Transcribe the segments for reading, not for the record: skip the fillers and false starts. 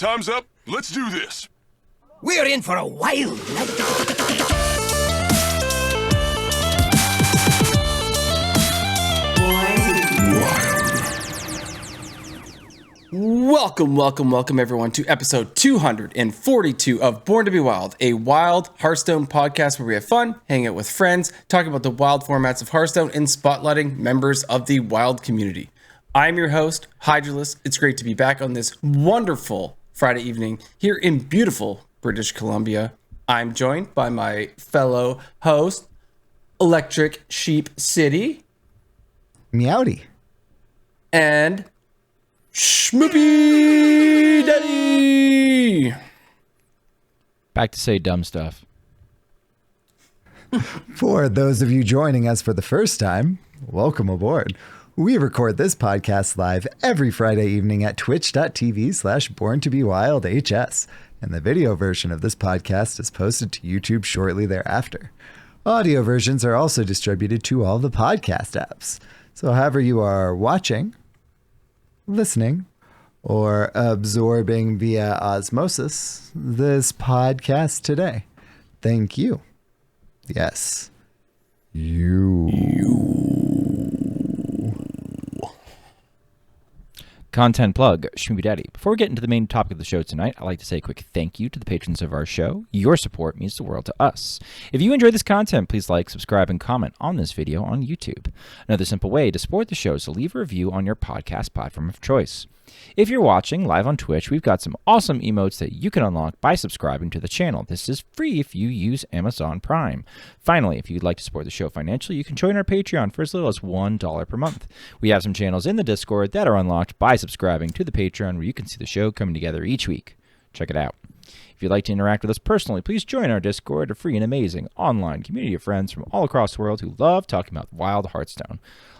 time's up. Let's do this. We're in for a wild night. Welcome everyone to episode 242 of Born to be Wild, a wild Hearthstone podcast where we have fun, hang out with friends, talking about the wild formats of Hearthstone, and spotlighting members of the wild community. I'm your host, Hydralisk. It's great to be back on this wonderful Friday evening here in beautiful British Columbia. I'm joined by my fellow host, ElectricSheepCity. Meowdy. And Schmoopydady. Back to say dumb stuff. For those of you joining us for the first time, welcome aboard. We record this podcast live every Friday evening at twitch.tv/borntobewildhs, and the video version of this podcast is posted to YouTube shortly thereafter. Audio versions are also distributed to all the podcast apps. So however you are watching, listening, or absorbing via osmosis this podcast today, thank you. Yes. You. Content plug, Schmoopydady. Before we get into the main topic of the show tonight, I'd like to say a quick thank you to the patrons of our show. Your support means the world to us. If you enjoy this content, please like, subscribe, and comment on this video on YouTube. Another simple way to support the show is to leave a review on your podcast platform of choice. If you're watching live on Twitch, we've got some awesome emotes that you can unlock by subscribing to the channel. This is free if you use Amazon Prime. Finally, if you'd like to support the show financially, you can join our Patreon for as little as $1 per month. We have some channels in the Discord that are unlocked by subscribing to the Patreon, where you can see the show coming together each week. Check it out. If you'd like to interact with us personally, please join our Discord, a free and amazing online community of friends from all across the world who love talking about wild Hearthstone.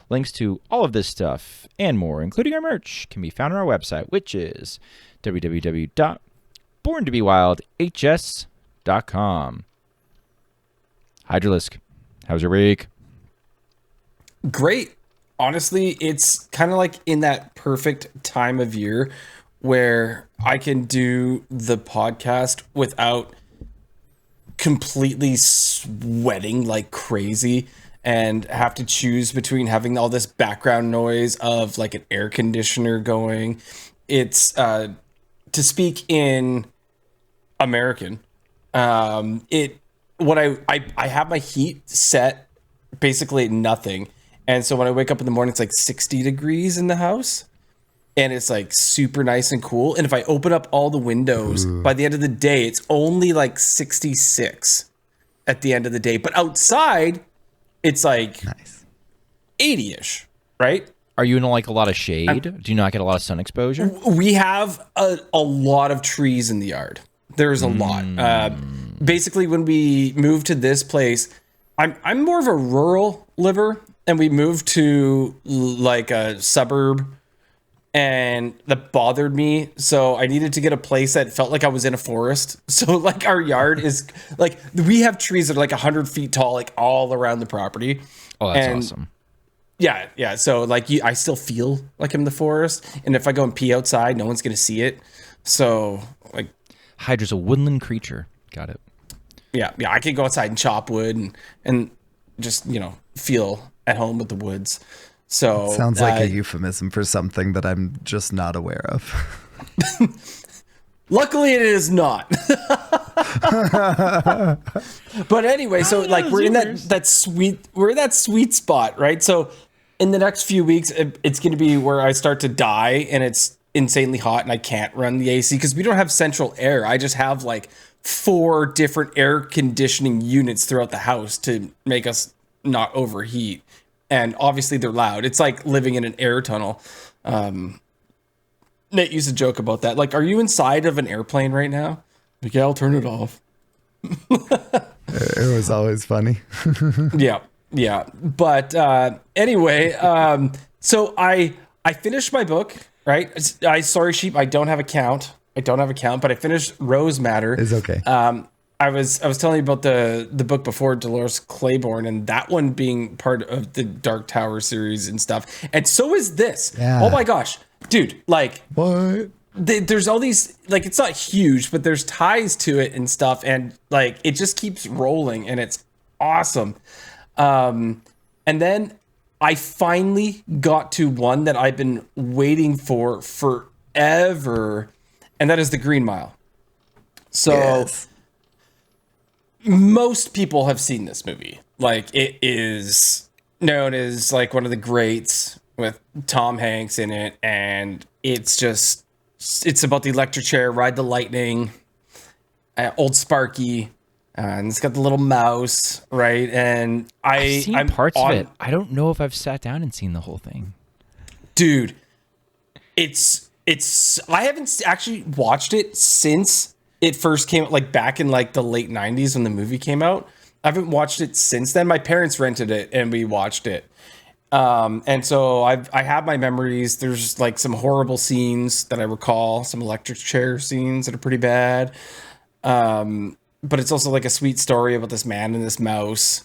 Links to all of this stuff and more, including our merch, can be found on our website, which is www.borntobewildhs.com. Hydralisk, how's your week? Great. Honestly, it's kind of like in that perfect time of year where I can do the podcast without completely sweating like crazy and have to choose between having all this background noise of like an air conditioner going. It's to speak in American. I have my heat set basically at nothing. And so when I wake up in the morning, it's like 60 degrees in the house and it's like super nice and cool. And if I open up all the windows, by the end of the day, it's only like 66 at the end of the day. But outside, it's like nice 80-ish, right? Are you in like a lot of shade? Do you not get a lot of sun exposure? We have a lot of trees in the yard. There's a lot. Basically, when we moved to this place, I'm more of a rural liver, and we moved to like a suburb, and that bothered me. So I needed to get a place that felt like I was in a forest. So like our yard is like, we have trees that are like 100 feet tall, like all around the property. Oh, that's awesome. Yeah. So like I still feel like I'm in the forest. And if I go and pee outside, no one's going to see it. So like Hydra's a woodland creature. Got it. Yeah. I can go outside and chop wood and just, feel at home with the woods. So it sounds like a euphemism for something that I'm just not aware of. Luckily, it is not. But anyway, so like we're in that sweet spot, right? So in the next few weeks, it's going to be where I start to die, and it's insanely hot, and I can't run the AC because we don't have central air. I just have like 4 different air conditioning units throughout the house to make us not overheat. And obviously they're loud. It's like living in an air tunnel. Nate used to joke about that. Like, are you inside of an airplane right now? Like, yeah, I'll turn it off. It was always funny. Yeah. But anyway, so I finished my book, right? Sorry, Sheep, I don't have a count, but I finished Rose Matter. It's okay. I was telling you about the book before, Dolores Claiborne, and that one being part of the Dark Tower series and stuff. And so is this. Yeah. Oh my gosh, dude! Like, what? there's all these, like, it's not huge, but there's ties to it and stuff, and like it just keeps rolling, and it's awesome. And then I finally got to one that I've been waiting for forever, and that is the Green Mile. So Yes. most people have seen this movie. Like, it is known as like one of the greats with Tom Hanks in it, and it's about the electric chair, ride the lightning, old Sparky, and it's got the little mouse, right? And I've seen I'm parts of on- it. I don't know if I've sat down and seen the whole thing. Dude, it's I haven't actually watched it since it first came, like back in like the late 90s when the movie came out. I haven't watched it since then. My parents rented it and we watched it. And so I have my memories. There's like some horrible scenes that I recall, some electric chair scenes that are pretty bad. But it's also like a sweet story about this man and this mouse,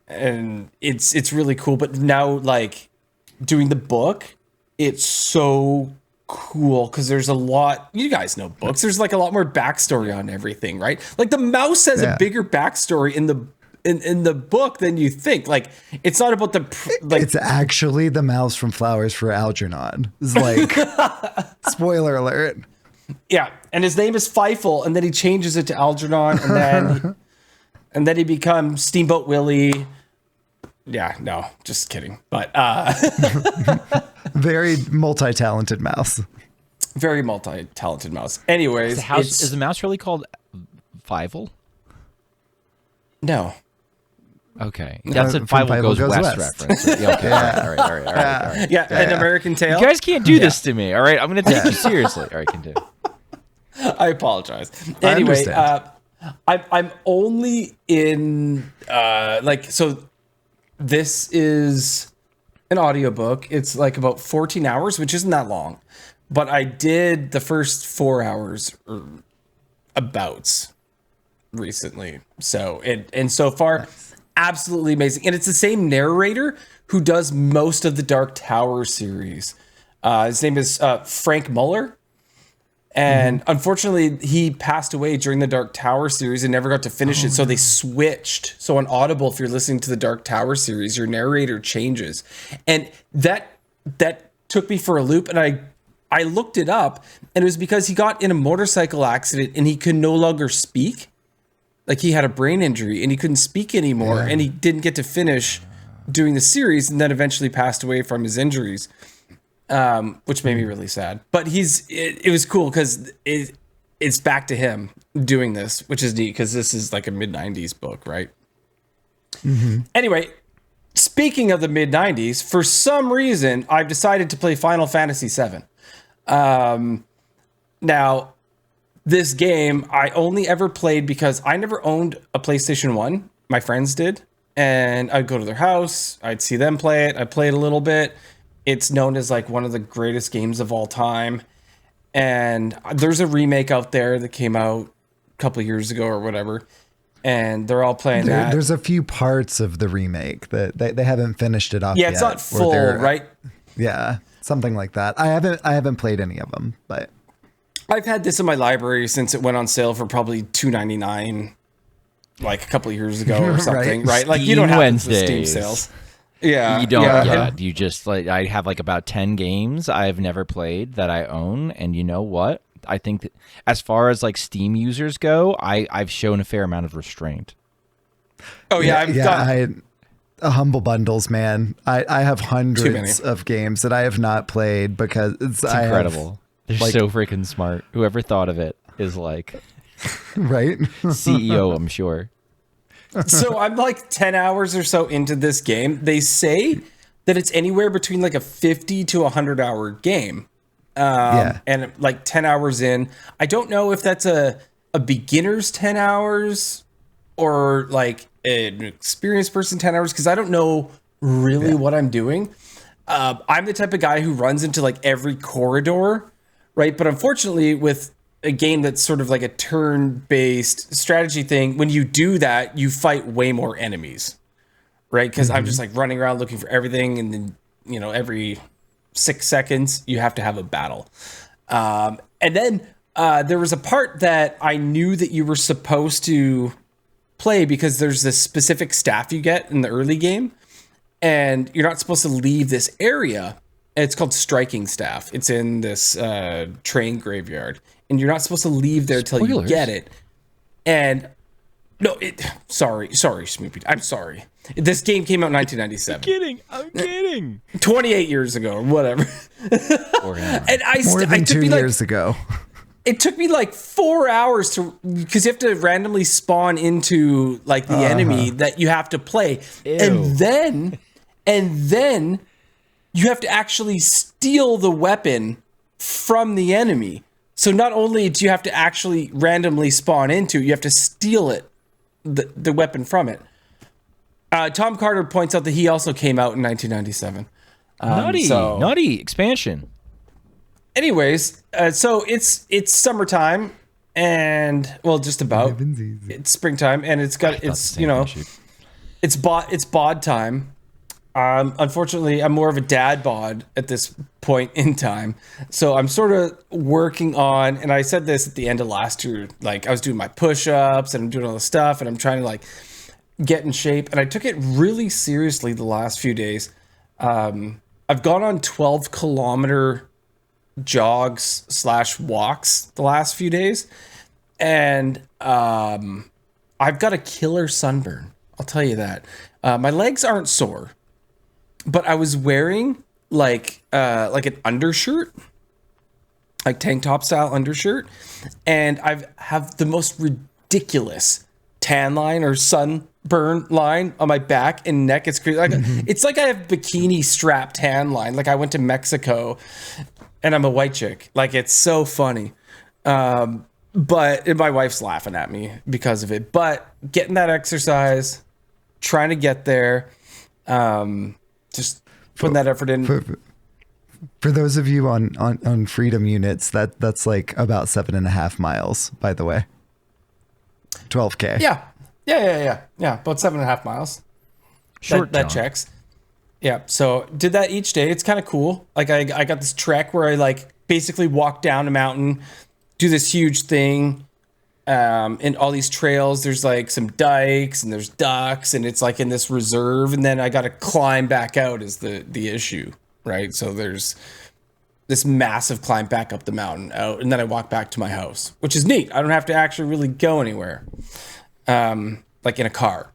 and it's really cool. But now, like, doing the book, it's so cool because there's a lot. You guys know books. There's like a lot more backstory on everything, right? Like the mouse has a bigger backstory in the book than you think. Like, it's not about It's actually the mouse from Flowers for Algernon. It's like, spoiler alert. Yeah, and his name is Feifel, and then he changes it to Algernon, and then he becomes Steamboat Willie. Yeah, no, just kidding. But Very multi-talented mouse. very multi-talented mouse. Anyways, Is the mouse really called Fievel? no. Okay, that's a from Fievel Goes West reference. Yeah, okay, all right. Yeah, an American Tale. You guys can't do this to me, all right? I'm going to take you seriously. All right, continue. I apologize. I Anyway, understand. I'm only in so this is an audiobook. It's like about 14 hours, which isn't that long. But I did the first 4 hours or abouts recently. So so far, absolutely amazing. And it's the same narrator who does most of the Dark Tower series. His name is Frank Muller. And unfortunately, he passed away during the Dark Tower series and never got to finish it. So they switched. So on Audible, if you're listening to the Dark Tower series, your narrator changes. And that took me for a loop. And I looked it up, and it was because he got in a motorcycle accident and he could no longer speak. Like, he had a brain injury and he couldn't speak anymore. And he didn't get to finish doing the series, and then eventually passed away from his injuries. Which made me really sad. But it was cool because it's back to him doing this, which is neat because this is like a mid-90s book, right? Anyway, speaking of the mid-90s, for some reason, I've decided to play Final Fantasy VII. Now, this game I only ever played because I never owned a PlayStation 1. My friends did. And I'd go to their house. I'd see them play it. I played a little bit. It's known as like one of the greatest games of all time. And there's a remake out there that came out a couple of years ago or whatever. And they're all playing that. There's a few parts of the remake that they haven't finished it off yet. Yeah, it's not full, right? Yeah, something like that. I haven't played any of them, but I've had this in my library since it went on sale for probably $2.99 like a couple of years ago or something, right? Like, you don't have the Steam Wednesdays. sales. Yeah. You don't yeah. You just, like, I have like about 10 games I've never played that I own, and you know what? I think that as far as like Steam users go, I've shown a fair amount of restraint. Oh yeah, I've got humble bundles, man. I have Too hundreds many. of games that I have not played because It's incredible. They're like- so freaking smart. Whoever thought of it is like right? CEO, I'm sure. So I'm like 10 hours or so into this game. They say that it's anywhere between like a 50 to 100 hour game. And like 10 hours in, I don't know if that's a beginner's 10 hours or like an experienced person 10 hours, because I don't know really what I'm doing. I'm the type of guy who runs into like every corridor, right? But unfortunately, with a game that's sort of like a turn-based strategy thing, when you do that, you fight way more enemies, right? Because I'm just like running around looking for everything, and then, you know, every 6 seconds you have to have a battle. And And then there was a part that I knew that you were supposed to play because there's this specific staff you get in the early game, and you're not supposed to leave this area. It's called striking staff. It's in this train graveyard, and you're not supposed to leave there till you get it. And sorry, Schmoopy. I'm sorry. This game came out in 1997. I'm kidding. 28 years ago, or whatever. And More than 2 years ago. It took me like 4 hours because you have to randomly spawn into like the enemy that you have to play. Ew. And then you have to actually steal the weapon from the enemy. So not only do you have to actually randomly spawn into, you have to steal it, the weapon from it. Tom Carter points out that he also came out in 1997. Naughty expansion. Anyways, so it's summertime, and well, just about. It's springtime, and it's bod time. Unfortunately, I'm more of a dad bod at this point in time, so I'm sort of working on. And I said this at the end of last year, like I was doing my push-ups and I'm doing all this stuff, and I'm trying to like get in shape. And I took it really seriously the last few days. I've gone on 12-kilometer jogs / walks the last few days, and I've got a killer sunburn. I'll tell you that. My legs aren't sore, but I was wearing like an undershirt, like tank top style undershirt, and I have the most ridiculous tan line or sunburn line on my back and neck. It's crazy. Like it's like I have bikini strap tan line. Like I went to Mexico and I'm a white chick. Like it's so funny. But my wife's laughing at me because of it. But getting that exercise, trying to get there, just putting that effort in. For those of you on freedom units, that's like about 7.5 miles, by the way. 12K. Yeah. About 7.5 miles. Short that checks. Yeah. So did that each day. It's kind of cool. Like I got this trek where I like basically walk down a mountain, do this huge thing, and all these trails. There's like some dikes and there's ducks, and it's like in this reserve. And then I got to climb back out is the issue, right? So there's this massive climb back up the mountain out, and then I walk back to my house, which is neat. I don't have to actually really go anywhere, like in a car.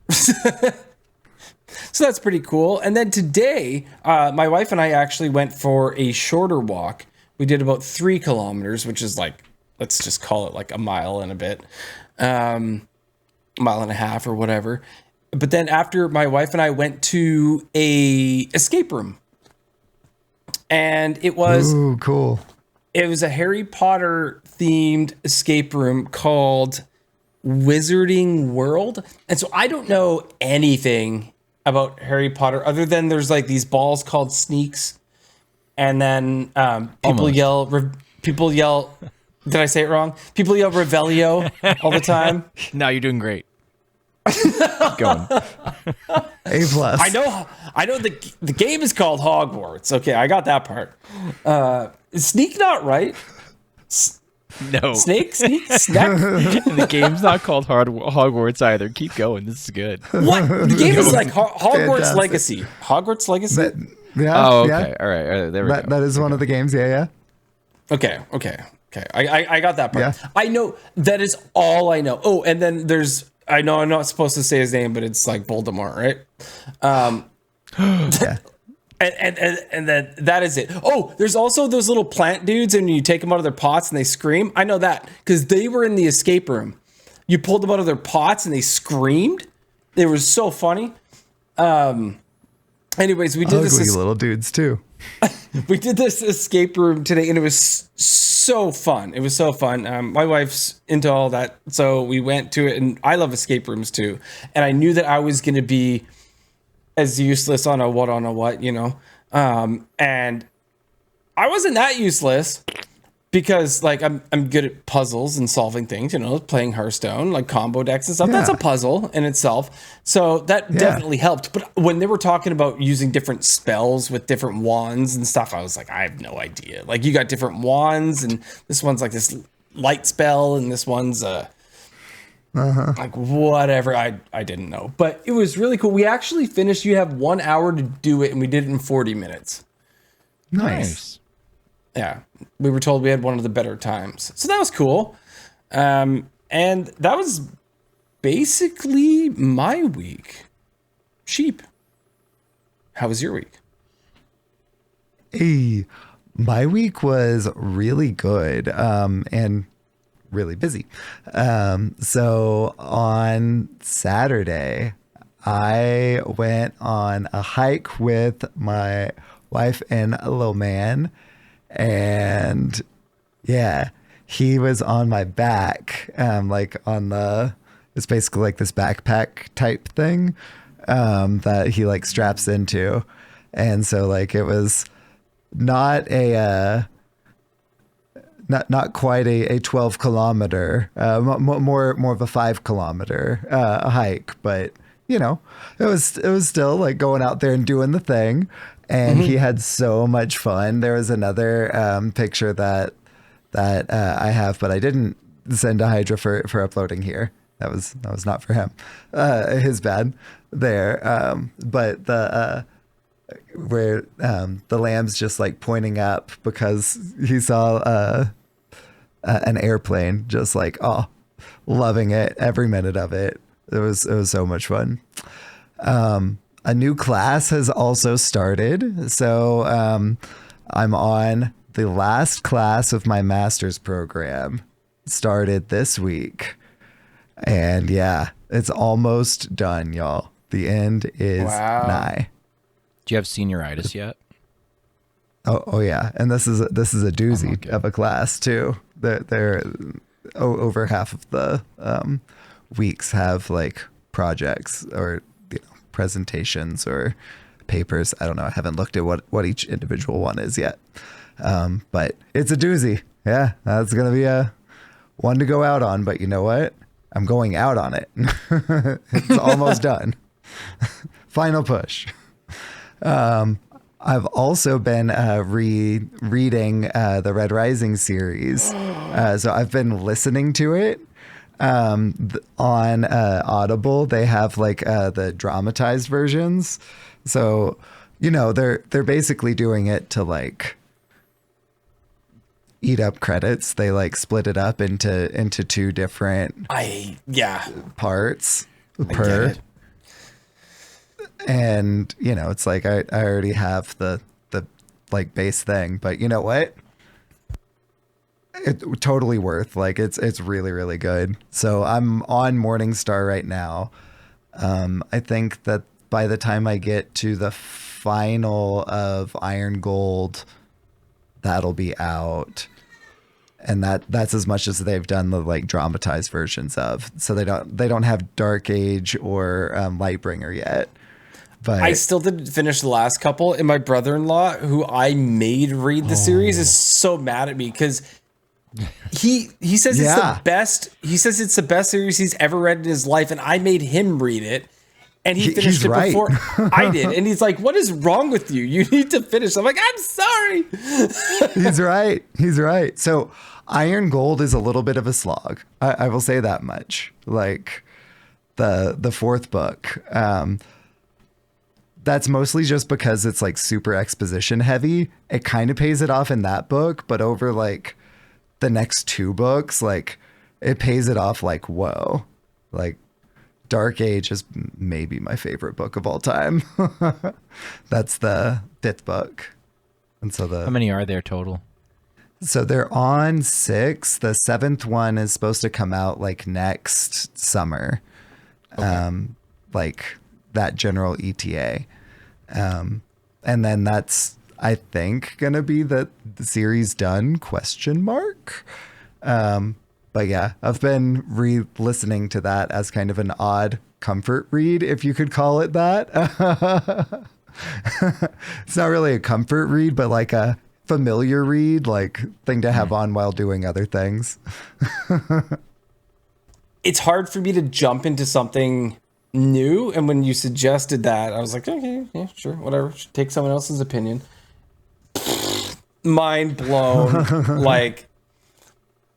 So that's pretty cool. And then today, my wife and I actually went for a shorter walk. We did about 3 kilometers, which is like, let's just call it like a mile and a bit, mile and a half or whatever. But then after, my wife and I went to a escape room, and it was cool. It was a Harry Potter themed escape room called Wizarding World. And so I don't know anything about Harry Potter other than there's like these balls called sneaks, and then people yell. Did I say it wrong? People yell Revelio all the time. No, you're doing great. Keep going. A+. I know the game is called Hogwarts. Okay, I got that part. Is sneak not right? No. Snack? The game's not called Hogwarts either. Keep going. This is good. What? The game is like Hogwarts Fantastic. Legacy. Hogwarts Legacy? Yeah. Oh, yeah. okay. All right. There we go. That is one of the games. Yeah. Okay. I got that part. Yeah. I know that is all I know. Oh, and then I know I'm not supposed to say his name, but it's like Voldemort, right? Yeah. And then that is it. Oh, there's also those little plant dudes, and you take them out of their pots and they scream. I know that because they were in the escape room. You pulled them out of their pots and they screamed. They were so funny. Anyways, we did Ugly little dudes too. We did this escape room today, and it was so fun. It was so fun. My wife's into all that, so we went to it, and I love escape rooms too. And I knew that I was going to be as useless on a what, you know. And I wasn't that useless. because like I'm good at puzzles and solving things, playing Hearthstone, like combo decks and stuff. Yeah. That's a puzzle in itself. So that definitely helped. But when they were talking about using different spells with different wands and stuff, I was like, I have no idea. Like you got different wands, and this one's like this light spell, and this one's like whatever. I didn't know, but it was really cool. We actually finished. You have 1 hour to do it, and we did it in 40 minutes. Nice. Yeah, we were told we had one of the better times, so that was cool. And that was basically my week. Sheep, how was your week? Hey, my week was really good and really busy. So on Saturday, I went on a hike with my wife and a little man. And yeah, he was on my back, like on it's basically like this backpack type thing that he like straps into. And so like it was not not quite a 12 kilometer, more of a 5 kilometer hike, but it was still like going out there and doing the thing. And he had so much fun. There was another picture that I have, but I didn't send to Hydra for uploading here. That was not for him. His bad there. But the where the lamb's just like pointing up because he saw an airplane, just like loving it, every minute of it. It was so much fun. A new class has also started. So I'm on the last class of my master's program. Started this week. And yeah, it's almost done, y'all. The end is nigh. Do you have senioritis yet? Oh yeah. And this is a doozy of a class too. They're over half of the weeks have like projects or presentations or papers. I don't know. I haven't looked at what each individual one is yet. But it's a doozy. Yeah, that's going to be a one to go out on. But you know what? I'm going out on it. It's almost done. Final push. I've also been reading the Red Rising series. So I've been listening to it. On Audible, they have like the dramatized versions. So, they're basically doing it to like eat up credits. They like split it up into two different parts per. And, it's like I already have the like base thing, but you know what? It totally worth, like it's really, really good. So I'm on Morningstar right now. I think that by the time I get to the final of Iron Gold, that'll be out. And that's as much as they've done the like dramatized versions of. So they don't have Dark Age or Lightbringer yet. But I still didn't finish the last couple, and my brother-in-law, who I made read the series, is so mad at me because he says it's the best. He says it's the best series he's ever read in his life, and I made him read it, and he finished it before I did. And he's like, "What is wrong with you? You need to finish." I'm like, "I'm sorry." He's right. He's right. So Iron Gold is a little bit of a slog. I will say that much. Like the fourth book. That's mostly just because it's like super exposition heavy. It kind of pays it off in that book, but over like the next two books, like it pays it off like, whoa. Like Dark Age is maybe my favorite book of all time. That's the fifth book. And so how many are there total? So they're on 6. The 7th one is supposed to come out like next summer. Okay. Like that general ETA. And then that's, I think, going to be the series done, ? But yeah, I've been re-listening to that as kind of an odd comfort read, if you could call it that. It's not really a comfort read, but like if familiar read, like thing to have on while doing other things. It's hard for me to jump into something new, and when you suggested that, I was like, okay, yeah, sure, whatever. Take someone else's opinion. Mind blown. Like,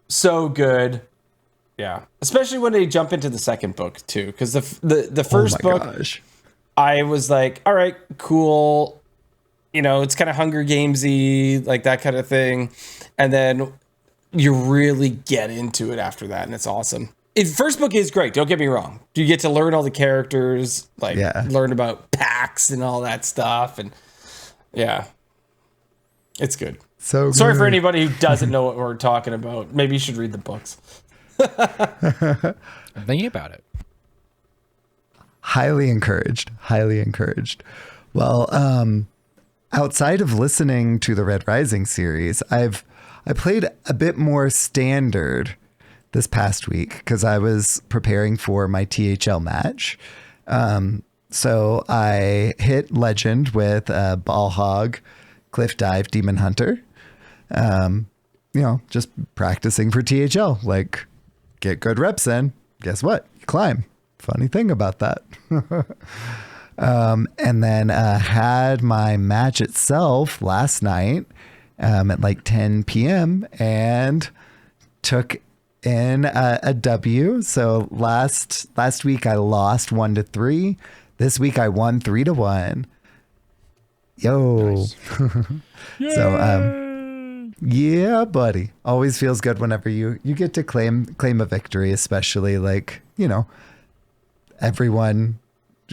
so good. Yeah, especially when they jump into the second book too, because the first book, gosh. I was like, all right, cool. You know, it's kind of Hunger Gamesy, like that kind of thing, and then you really get into it after that, and it's awesome. First book is great. Don't get me wrong. You get to learn all the characters, like learn about packs and all that stuff, and yeah, it's good. So sorry good. for anybody who doesn't know what we're talking about. Maybe you should read the books. I'm thinking about it. Highly encouraged. Highly encouraged. Well, outside of listening to the Red Rising series, I played a bit more standard this past week because I was preparing for my THL match. So I hit Legend with Ball Hog, Cliff Dive, Demon Hunter. Just practicing for THL. Like, get good reps in. Guess what? You climb. Funny thing about that. And then had my match itself last night at like 10 p.m. and took in a W. So last week I lost 1-3. This week I won 3-1. Yo. Nice. So yeah, buddy. Always feels good whenever you get to claim a victory, especially like, everyone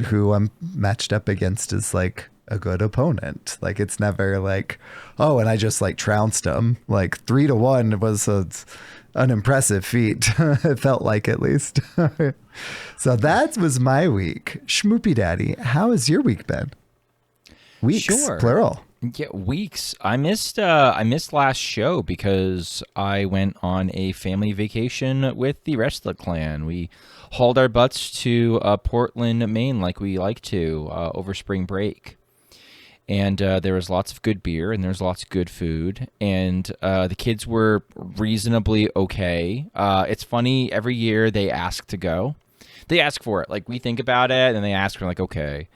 who I'm matched up against is like a good opponent. Like, it's never like, oh, and I just like trounced them. Like 3-1 was an impressive feat. It felt like, at least. So that was my week. Schmoopydady, how has your week been? Weeks, Sure. plural. Yeah, weeks. I missed last show because I went on a family vacation with the rest of the clan. We hauled our butts to Portland, Maine, like we like to over spring break. And there was lots of good beer, and there was lots of good food, and the kids were reasonably okay. It's funny, every year they ask to go. They ask for it. Like, we think about it, and they ask for, like, okay.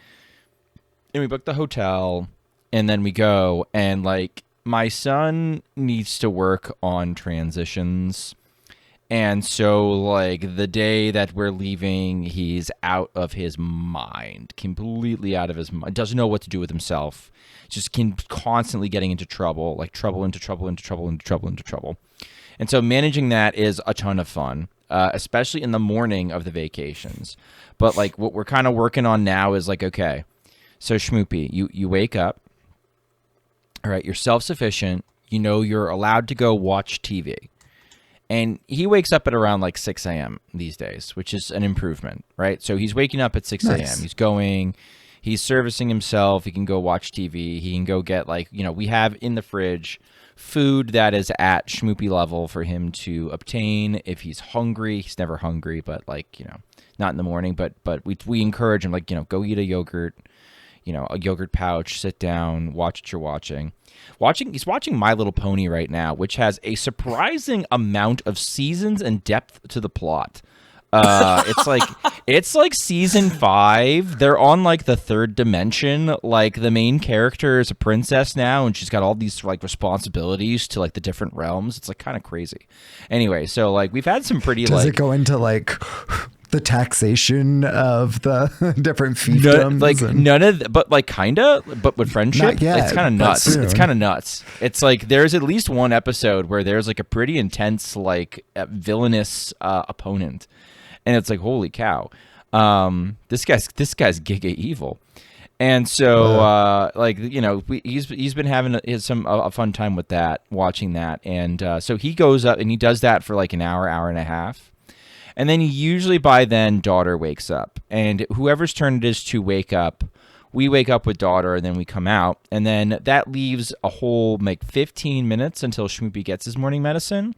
And we book the hotel, and then we go, and, like, my son needs to work on transitions. And so, like, the day that we're leaving, he's out of his mind, completely out of his mind, doesn't know what to do with himself, just constantly getting into trouble, like trouble into trouble into trouble into trouble into trouble. And so managing that is a ton of fun, especially in the morning of the vacations. But, like, what we're kind of working on now is, like, okay, so Schmoopy, you wake up, all right, you're self-sufficient, you're allowed to go watch TV. And he wakes up at around like 6 a.m. these days, which is an improvement, right? So he's waking up at 6 a.m. Nice. He's servicing himself. He can go watch TV. He can go get, like, we have in the fridge food that is at Schmoopy level for him to obtain if he's hungry. He's never hungry, but, like, not in the morning. But we encourage him, like, go eat a yogurt, a yogurt pouch, sit down, watch what you're watching. He's watching My Little Pony right now, which has a surprising amount of seasons and depth to the plot. It's like season 5. They're on, like, the 3rd dimension. Like, the main character is a princess now, and she's got all these, like, responsibilities to, like, the different realms. It's, like, kind of crazy. Anyway, so, like, we've had some pretty Does it go into, like, the taxation of the different fiefdoms? None of, but, like, kind of, but with friendship, Not yet, it's kind of nuts. soon. It's kind of nuts. It's like there's at least one episode where there's, like, a pretty intense, like, villainous opponent, and it's like, holy cow, this guy's giga evil. And so, he's been having a fun time with that, watching that, and so he goes up and he does that for like an hour and a half. And then usually by then, daughter wakes up. And whoever's turn it is to wake up, we wake up with daughter, and then we come out. And then that leaves a whole, like, 15 minutes until Schmoopy gets his morning medicine.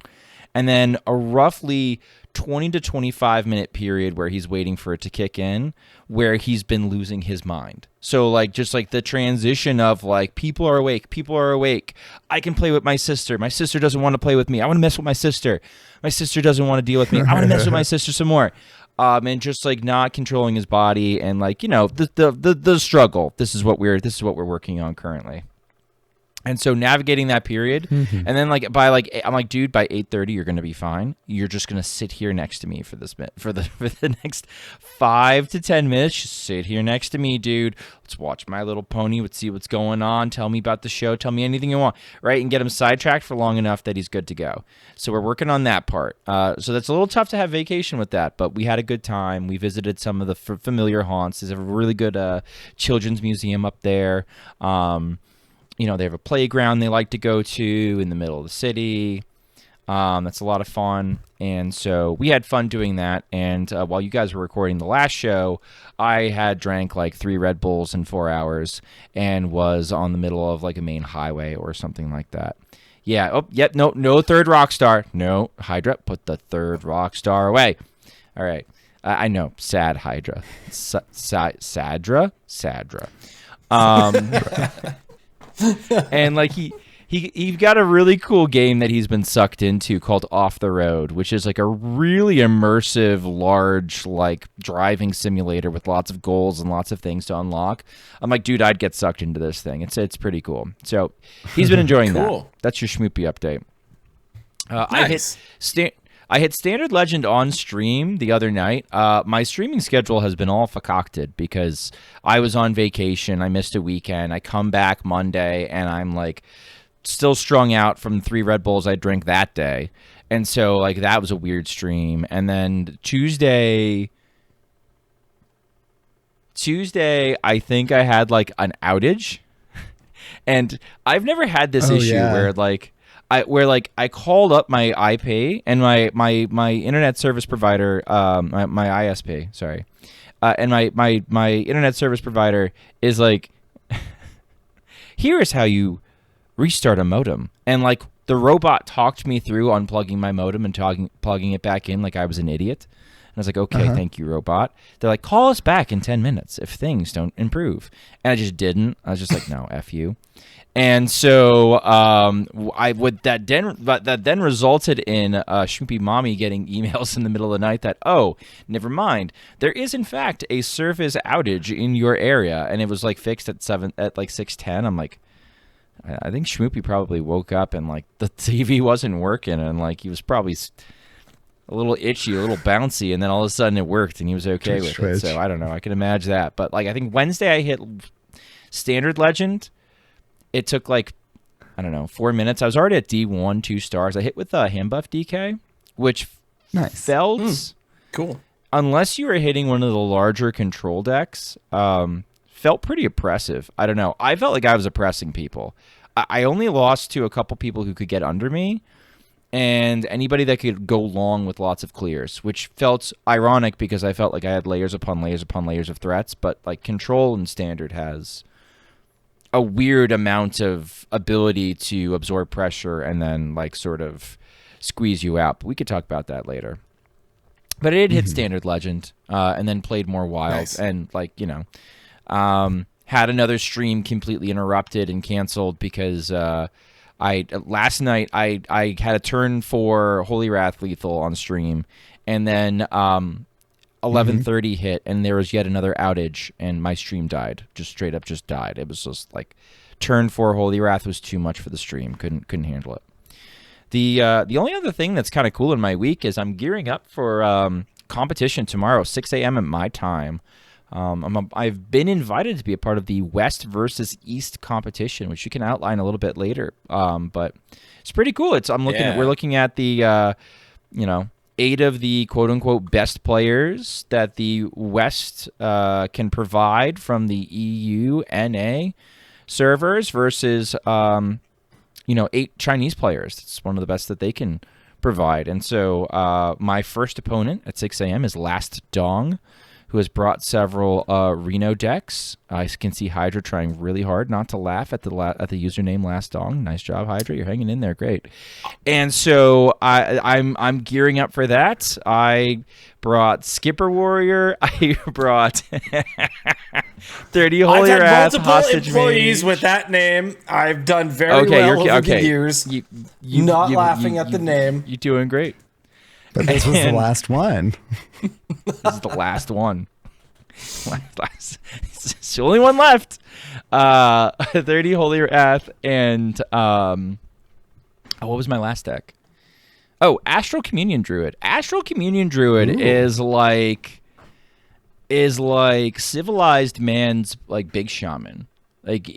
and then a roughly 20 to 25 minute period where he's waiting for it to kick in, where he's been losing his mind. So like just like the transition of like people are awake, I can play with my sister doesn't want to play with me, I want to mess with my sister doesn't want to deal with me, I want to mess with my sister some more, and just like not controlling his body, and like, you know, the struggle. This is what we're working on currently. And so navigating that period, and then like I'm like, dude, by 8:30 you're gonna be fine. You're just gonna sit here next to me for the next 5 to 10 minutes. Just sit here next to me, dude. Let's watch My Little Pony. Let's see what's going on. Tell me about the show. Tell me anything you want, right? And get him sidetracked for long enough that he's good to go. So we're working on that part. So that's a little tough to have vacation with that, but we had a good time. We visited some of the familiar haunts. There's a really good children's museum up there. You know, they have a playground they like to go to in the middle of the city. That's a lot of fun. And so we had fun doing that. And while you guys were recording the last show, I had drank like 3 Red Bulls in 4 hours and was on the middle of like a main highway or something like that. Yeah. Oh, yep. No third rock star. No, Hydra, put the third rock star away. All right. I know. Sad Hydra. Sadra. And like he got a really cool game that he's been sucked into called Off the Road, which is like a really immersive, large like driving simulator with lots of goals and lots of things to unlock. I'm like, dude, I'd get sucked into this thing. It's pretty cool. So he's been enjoying Cool. that. That's your Schmoopy update. Nice. I hit Standard Legend on stream the other night. My streaming schedule has been all concocted because I was on vacation. I missed a weekend. I come back Monday, and I'm like still strung out from 3 Red Bulls I drank that day. And so like that was a weird stream. And then Tuesday, I think I had like an outage. And I've never had this issue where like I called up my IP and my internet service provider, my ISP, sorry, and my internet service provider is like, here is how you restart a modem, and like the robot talked me through unplugging my modem and plugging it back in like I was an idiot. And I was like, okay, thank you, robot. They're like, call us back in 10 minutes if things don't improve. And I just didn't. I was just like, no, F you. And so that then resulted in Schmoopy Mommy getting emails in the middle of the night that, oh, never mind, there is in fact a service outage in your area, and it was like fixed at 6:10. I'm like, I think Schmoopy probably woke up and like the TV wasn't working, and like he was probably a little itchy, a little bouncy, and then all of a sudden it worked and he was okay with it. So I don't know, I can imagine that. But like I think Wednesday I hit Standard Legend. It took like, I don't know, 4 minutes. I was already at D1, 2 stars. I hit with Hand Buff DK, which felt cool. Unless you were hitting one of the larger control decks, felt pretty oppressive. I don't know. I felt like I was oppressing people. I only lost to a couple people who could get under me, and anybody that could go long with lots of clears, which felt ironic because I felt like I had layers upon layers upon layers of threats. But like control and standard has a weird amount of ability to absorb pressure and then like sort of squeeze you out. But we could talk about that later. But it hit Standard Legend and then played more Wild and like, you know, had another stream completely interrupted and canceled because last night I had a turn for Holy Wrath Lethal on stream, and then 11:30 hit and there was yet another outage and my stream died. Just straight up just died. It was just like turn 4 Holy Wrath was too much for the stream. Couldn't handle it. The only other thing that's kind of cool in my week is I'm gearing up for competition tomorrow, 6 a.m. at my time. I've been invited to be a part of the West versus East competition, which you can outline a little bit later. But it's pretty cool. We're looking at the 8 of the quote-unquote best players that the West can provide from the EU, NA servers versus, 8 Chinese players. It's one of the best that they can provide. And so my first opponent at 6 a.m. is Last Dong, who has brought several Reno decks. I can see Hydra trying really hard not to laugh at the username Last Dong. Nice job, Hydra. You're hanging in there. Great. And so I'm gearing up for that. I brought Skipper Warrior. I brought 30 I've Holier had Ass multiple Hostage employees Mage. with that name. I've done very well over the years. Not laughing at the name. You're doing great. But this was the last one. This is the last one. It's the only one left. 30 Holy Wrath and what was my last deck? Oh, Astral Communion Druid. Astral Communion Druid is like civilized man's like big shaman. Like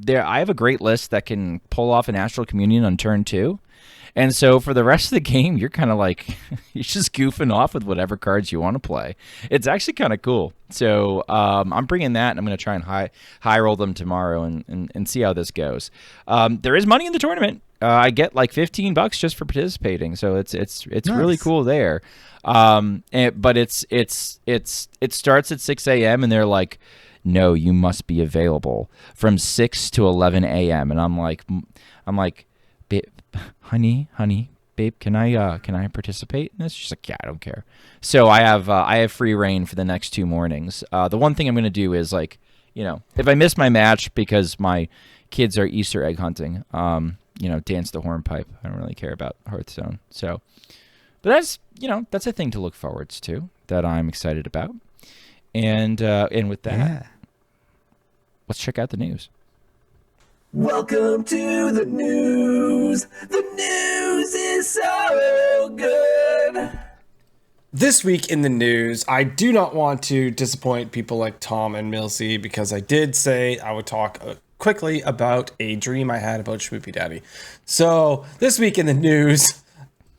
I have a great list that can pull off an Astral Communion on turn 2. And so for the rest of the game, you're kind of like, you're just goofing off with whatever cards you want to play. It's actually kind of cool. So I'm bringing that, and I'm going to try and high roll them tomorrow and see how this goes. There is money in the tournament. I get like $15 just for participating, so it's nice. Really cool there. But it starts at 6 a.m. and they're like, no, you must be available from 6 to 11 a.m. And I'm like. Honey, babe, can I participate in this? She's like, yeah, I don't care. So I have free reign for the next 2 mornings. The one thing I'm going to do is like, if I miss my match because my kids are Easter egg hunting, dance the hornpipe. I don't really care about Hearthstone. So, but that's a thing to look forward to that I'm excited about. And with that, let's check out the news. Welcome to the news. The news is so good. This week in the news, I do not want to disappoint people like Tom and Milsey because I did say I would talk quickly about a dream I had about Schmoopydady. So this week in the news,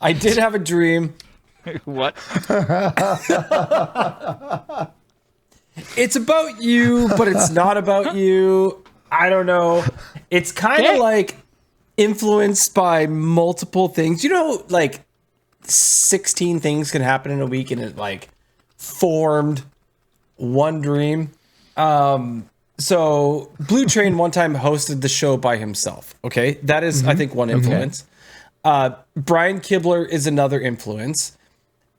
I did have a dream. What? It's about you, but it's not about you. I don't know. It's kind of like influenced by multiple things. Like 16 things can happen in a week, and it like formed one dream. So Blue Train one time hosted the show by himself. Okay. That is, I think, one influence. Brian Kibler is another influence.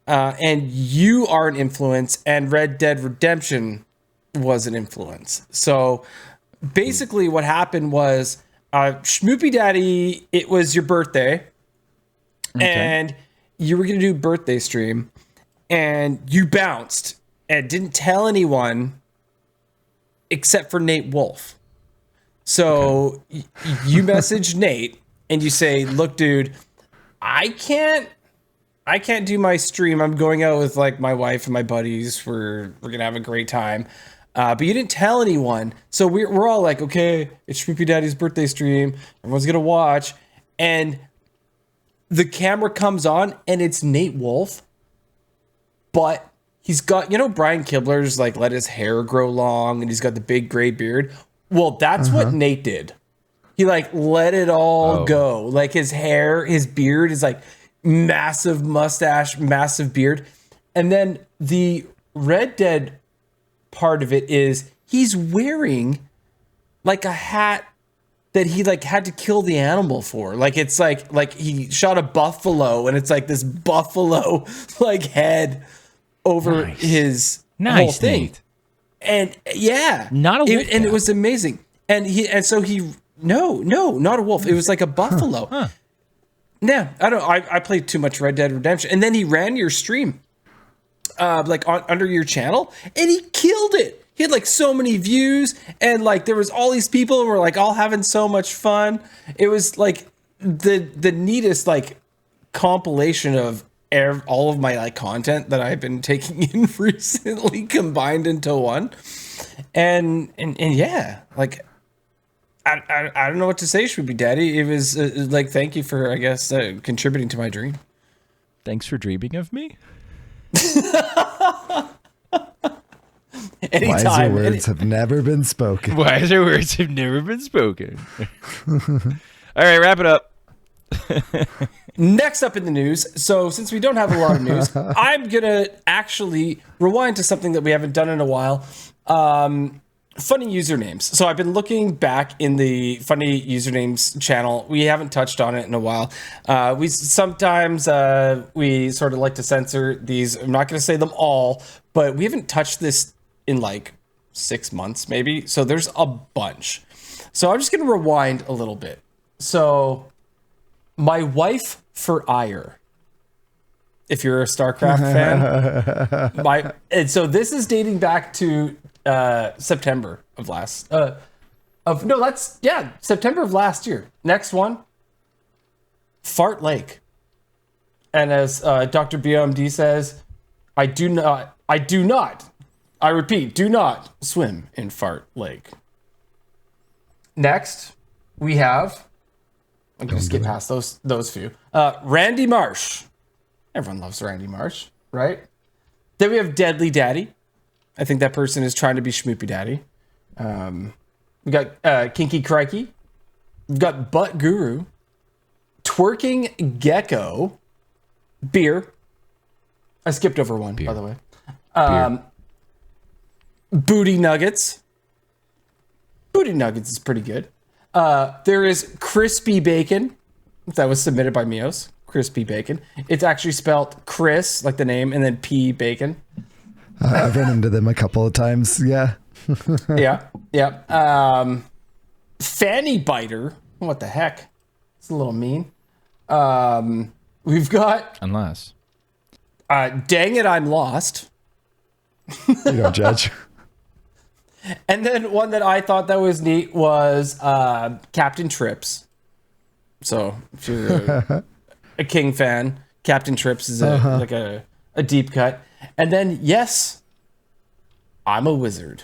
And you are an influence, and Red Dead Redemption was an influence. So basically what happened was Schmoopydady, it was your birthday, and you were going to do a birthday stream, and you bounced and didn't tell anyone except for Nate Wolf. So you message Nate and you say, look, dude, I can't do my stream. I'm going out with like my wife and my buddies. We're going to have a great time. But you didn't tell anyone. So we're all like, okay, it's Schmoopydaddy's birthday stream. Everyone's going to watch. And the camera comes on and it's Nate Wolf. But he's got, Brian Kibler's like let his hair grow long and he's got the big gray beard. Well, that's what Nate did. He like let it all go. Like his hair, his beard is like massive mustache, massive beard. And then the Red Dead part of it is he's wearing like a hat that he like had to kill the animal for. Like it's like he shot a buffalo and it's like this buffalo like head over his whole thing. Nate. And not a wolf and it was amazing. And no, not a wolf. It was like a buffalo. Nah, I played too much Red Dead Redemption. And then he ran your stream under your channel, and he killed it. He had like so many views, and like there was all these people who were like all having so much fun. It was like the neatest like compilation of all of my like content that I've been taking in recently combined into one. And yeah, like I don't know what to say, Schmoopydaddy. It was like, thank you for, I guess, contributing to my dream. Thanks for dreaming of me. Wiser words have never been spoken. Wiser words have never been spoken. All right, wrap it up. Next up in the news, so since we don't have a lot of news, I'm going to actually rewind to something that we haven't done in a while. Funny usernames. So I've been looking back in the funny usernames channel. We haven't touched on it in a while. We sometimes we sort of like to censor these. I'm not going to say them all, but we haven't touched this in like 6 months maybe. So there's a bunch. So I'm just going to rewind a little bit. So my wife for ire. If you're a StarCraft fan, and so this is dating back to September of September of last year. Next one, Fart Lake. And as Dr. BOMD says, I repeat, do not swim in Fart Lake. Next, we have, I'm going to skip past those few. Randy Marsh. Everyone loves Randy Marsh, right? Then we have Deadly Daddy. I think that person is trying to be Schmoopydady. We got Kinky Crikey. We've got Butt Guru. Twerking Gecko. Beer. I skipped over one, by the way. Booty Nuggets. Booty Nuggets is pretty good. There is Crispy Bacon. That was submitted by Mios. Crispy Bacon. It's actually spelled Chris, like the name, and then P Bacon. I've run into them a couple of times. Yeah. Yeah. Fanny Biter. What the heck? It's a little mean. We've got... Unless. Dang it, I'm lost. You don't judge. And then one that I thought that was neat was Captain Trips. So if you're a King fan, Captain Trips is like a deep cut. And then, yes, I'm a wizard.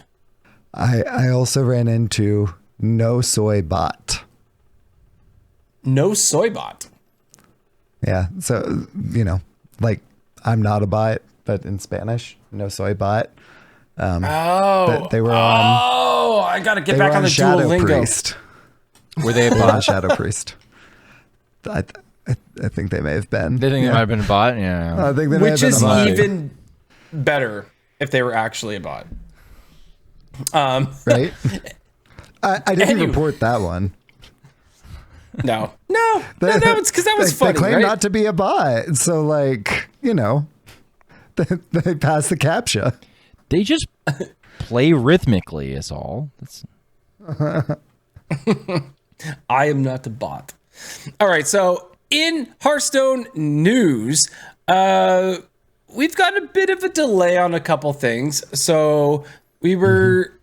I also ran into No Soy Bot. No Soy Bot. Yeah. So, like I'm not a bot, but in Spanish, No Soy Bot. They were on. Oh, I got to get back on the Shadow Duolingo. Priest. Were they a They were on bot? Shadow Priest. I think they may have been. They think it might have been a bot? Yeah. I think they may Which have been is a bot. even better if they were actually a bot. Right? I didn't Anyway. report that one. No, it's because that was They funny, claim right? not to be a bot. So, they pass the CAPTCHA. They just play rhythmically is all. That's... I am not a bot. All right, so in Hearthstone news, we've got a bit of a delay on a couple things. So we were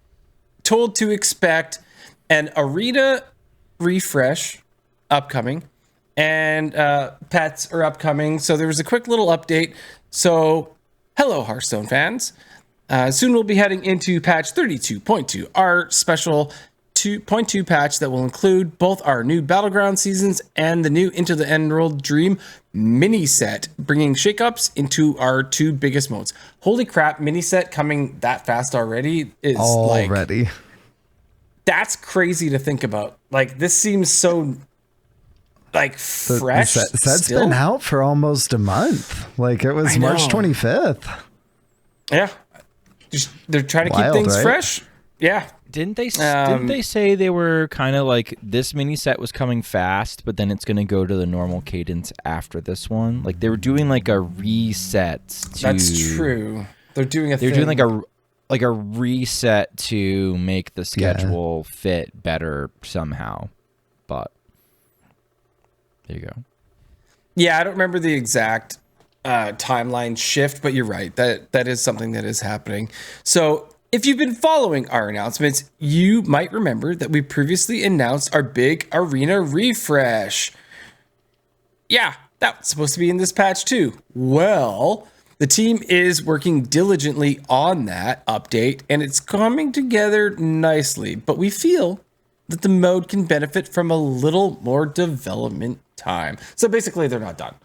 told to expect an arena refresh upcoming, and pets are upcoming. So there was a quick little update. So hello, Hearthstone fans. Soon we'll be heading into patch 32.2, our special 2.2 patch that will include both our new Battleground seasons and the new Into the Emerald Dream mini set, bringing shakeups into our two biggest modes. Holy crap, mini set coming that fast already is Already. that's crazy to think about. Like, this seems so fresh. The set's still. been out for almost a month. Like, it was I March know. 25th. Yeah. They're trying to Wild, keep things right? fresh. Yeah. Didn't they say they were kind of like this mini set was coming fast, but then it's going to go to the normal cadence after this one? Like they were doing like a reset. That's true. They're doing They're doing like a reset to make the schedule fit better somehow. But there you go. Yeah, I don't remember the exact timeline shift, but you're right. That is something that is happening. So if you've been following our announcements, you might remember that we previously announced our big arena refresh. Yeah, that was supposed to be in this patch too. Well, the team is working diligently on that update, and it's coming together nicely, but we feel that the mode can benefit from a little more development time. So basically, they're not done.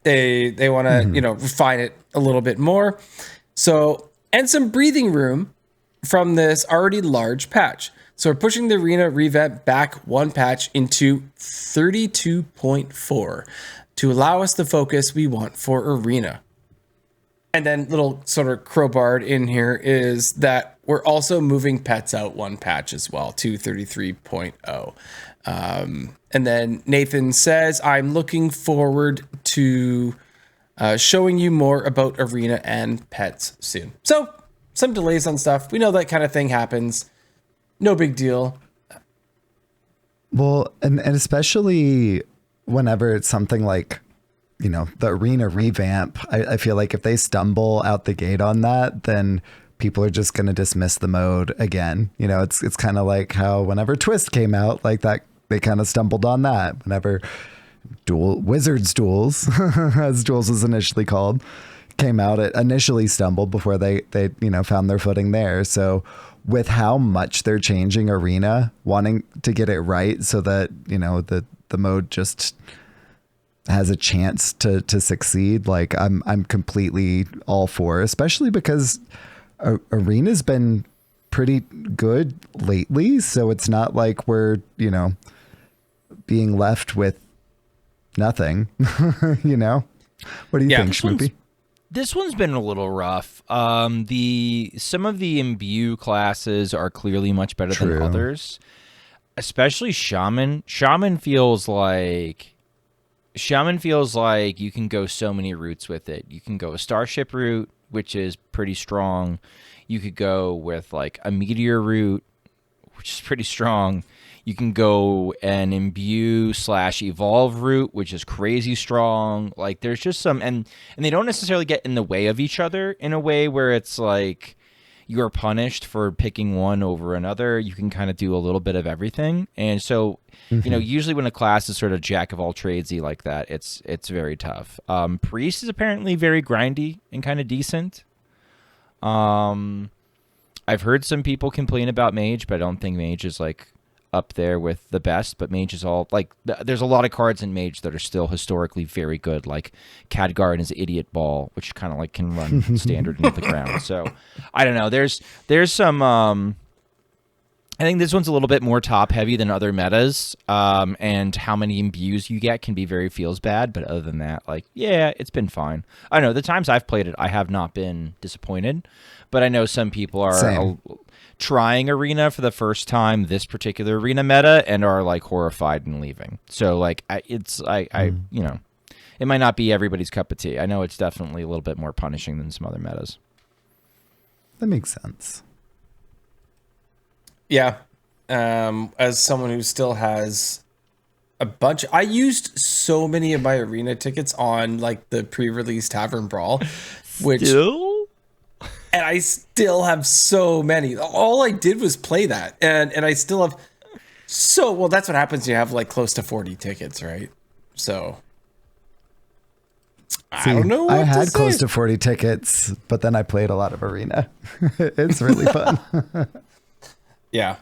They want to, refine it a little bit more. So, and some breathing room from this already large patch. So we're pushing the arena revamp back one patch into 32.4 to allow us the focus we want for arena. And then little sort of crowbarred in here is that we're also moving pets out one patch as well to 33.0. And then Nathan says, I'm looking forward to showing you more about arena and pets soon. So some delays on stuff. We know that kind of thing happens. No big deal. Well, and especially whenever it's something like, you know, the arena revamp, I feel like if they stumble out the gate on that, then people are just going to dismiss the mode again. You know, it's kind of like how whenever Twist came out, like that, they kind of stumbled on that. Whenever Wizards Duels, as Duels was initially called, came out, it initially stumbled before they you know, found their footing there. So with how much they're changing arena, wanting to get it right so that, you know, the mode just has a chance to succeed, like I'm completely all for, especially because arena's been pretty good lately, so it's not like we're, you know, being left with nothing. You know, what do you think, Schmoopy? This one's been a little rough. Some of the imbue classes are clearly much better than others, especially Shaman. Shaman feels like you can go so many routes with it. You can go a Starship route, which is pretty strong. You could go with like a Meteor route, which is pretty strong. You can go an Imbue/Evolve route, which is crazy strong. Like there's just some, and they don't necessarily get in the way of each other in a way where it's like you're punished for picking one over another. You can kind of do a little bit of everything. And so, you know, usually when a class is sort of jack of all tradesy like that, it's very tough. Priest is apparently very grindy and kind of decent. I've heard some people complain about Mage, but I don't think Mage is like up there with the best. But Mage is all like, there's a lot of cards in Mage that are still historically very good, like Khadgar and his Idiot Ball, which kind of like can run standard into the ground. So I don't know. There's some. I think this one's a little bit more top heavy than other metas, and how many imbues you get can be very feels bad. But other than that, like, yeah, it's been fine. I don't know, the times I've played it, I have not been disappointed. But I know some people are trying arena for the first time, this particular arena meta, and are like horrified and leaving. So like, you know, it might not be everybody's cup of tea. I know it's definitely a little bit more punishing than some other metas. That makes sense. Yeah. As someone who still has a bunch, I used so many of my arena tickets on like the pre-release Tavern Brawl, which and I still have so many. All I did was play that, and I still have well, that's what happens. You have like close to 40 tickets, right? So I don't know. I had close to 40 tickets, but then I played a lot of arena. It's really fun. Yeah.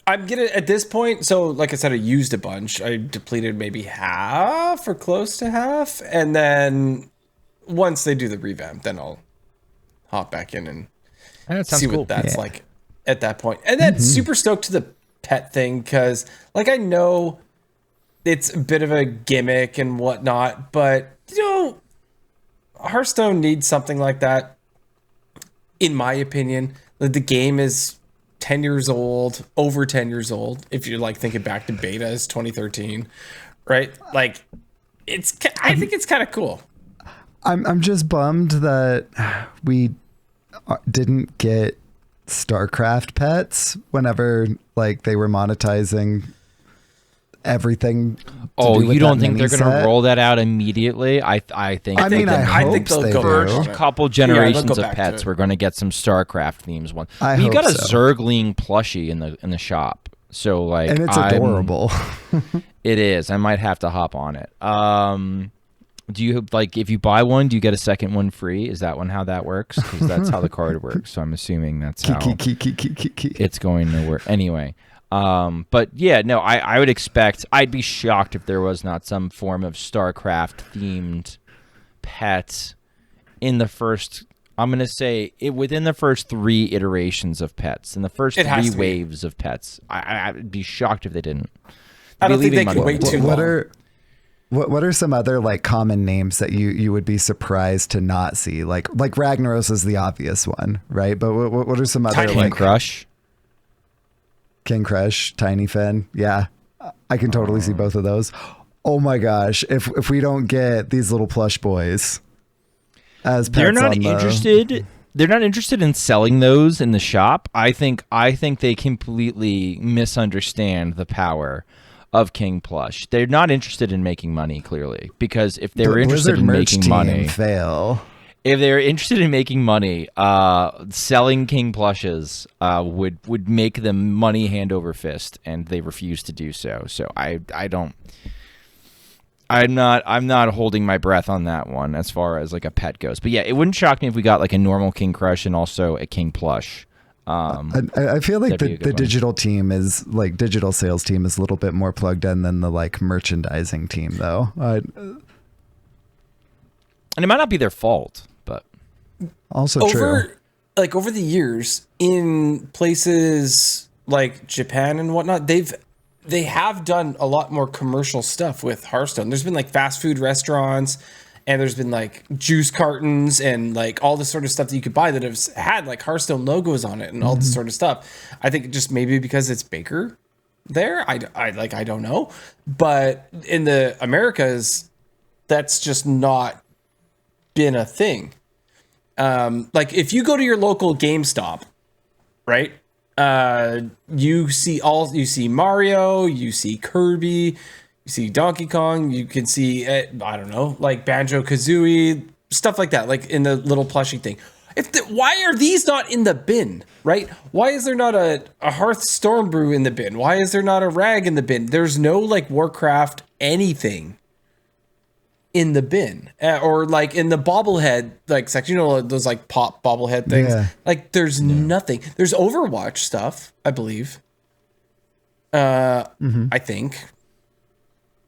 I'm gonna, at this point, so like I said, I used a bunch. I depleted maybe half or close to half. And then once they do the revamp, then I'll hop back in and see what that's like at that point. And then super stoked to the pet thing, because like I know it's a bit of a gimmick and whatnot, but you know, Hearthstone needs something like that, in my opinion. The game is 10 years old, over 10 years old, if you're like thinking back to betas 2013, right? Like I think it's kind of cool. I'm just bummed that we didn't get StarCraft pets whenever like they were monetizing everything. Oh, you don't think they're going to roll that out immediately? I think. I think they'll go first couple generations of pets. We're going to get some StarCraft themes. We got a Zergling plushie in the shop, so like, and it's adorable. It is. I might have to hop on it. Do you like, if you buy one, do you get a second one free? Is that one how that works? Because that's how the card works. So I'm assuming that's how it's going to work. Anyway. But yeah, no, I would expect, I'd be shocked if there was not some form of StarCraft themed pet in the first I'm going to say within the first 3 iterations of pets, in the first It has 3 to be. waves of pets. I'd be shocked if they didn't. I They'd don't be think they leaving could money wait on the too table. long. What are some other like common names that you would be surprised to not see? Like Ragnaros is the obvious one, right? But what are some other Tiny King like Crush. King Crush, Tiny Fin? Yeah, I can totally see both of those. Oh my gosh, if we don't get these little plush boys as pets, They're not on the- interested. They're not interested in selling those in the shop. I think they completely misunderstand the power of King Plush. They're not interested in making money, clearly, because if they were interested Blizzard in merch making team money, fail. if they're interested in making money, selling King Plushes would make them money hand over fist, and they refuse to do so. So I'm not holding my breath on that one as far as like a pet goes. But yeah, it wouldn't shock me if we got like a normal King Crush and also a King Plush. I feel like that'd be a the good one. digital team is like digital sales team is a little bit more plugged in than the like merchandising team though. And it might not be their fault, but Also true. Over the years in places like Japan and whatnot, they have done a lot more commercial stuff with Hearthstone. There's been like fast food restaurants, and there's been like juice cartons and like all this sort of stuff that you could buy that have had like Hearthstone logos on it and all this sort of stuff. I think just maybe because it's Baker there, I don't know, but in the Americas, that's just not been a thing. Like if you go to your local GameStop, right? You see Mario, you see Kirby, you see Donkey Kong, you can see I don't know, like Banjo-Kazooie, stuff like that, like in the little plushie thing. Why are these not in the bin, right? Why is there not a Hearthstone brew in the bin? Why is there not a rag in the bin? There's no like Warcraft anything in the bin, or like in the bobblehead like section, you know, those like pop bobblehead things. Yeah. Like there's nothing. There's Overwatch stuff, I believe. I think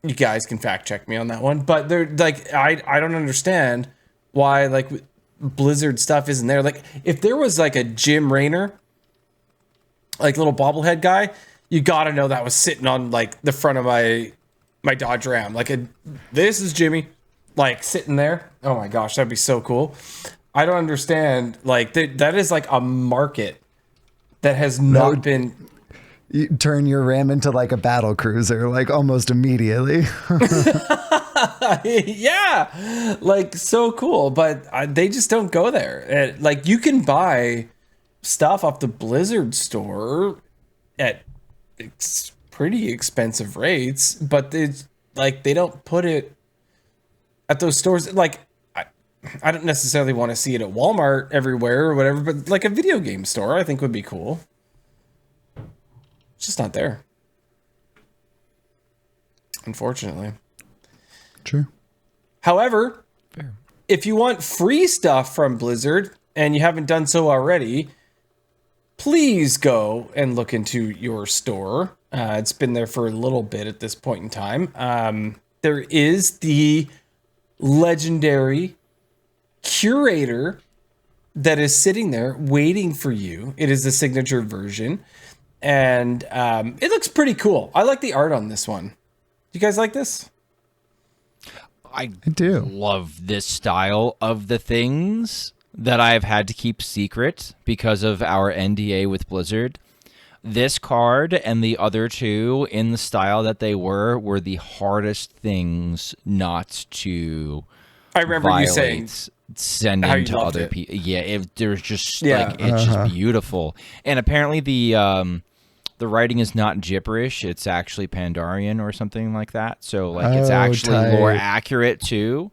you guys can fact check me on that one, but they're like I don't understand why like Blizzard stuff isn't there. Like if there was like a Jim Raynor, like little bobblehead guy, you gotta know that was sitting on like the front of my Dodge Ram. Like this is Jimmy, like sitting there. Oh my gosh, that'd be so cool. I don't understand. Like that is like a market that has not been. You turn your Ram into like a battle cruiser, like almost immediately. Yeah, like so cool, but they just don't go there. Like you can buy stuff off the Blizzard store at pretty expensive rates, but they don't put it at those stores. Like I don't necessarily want to see it at Walmart everywhere or whatever, but like a video game store I think would be cool. It's just not there, unfortunately. True. However, if you want free stuff from Blizzard and you haven't done so already, please go and look into your store. It's been there for a little bit at this point in time. There is the legendary curator that is sitting there waiting for you. It is the signature version, and it looks pretty cool. I like the art on this one. You guys like this? I do love this style of the things that I've had to keep secret because of our NDA with Blizzard. This card and the other two in the style that they were the hardest things not to I remember violate, you saying send how them you to loved other it. people. Yeah, there's just Yeah. like it's just beautiful. And apparently the writing is not gibberish; it's actually Pandarian or something like that. So like it's actually lore accurate too.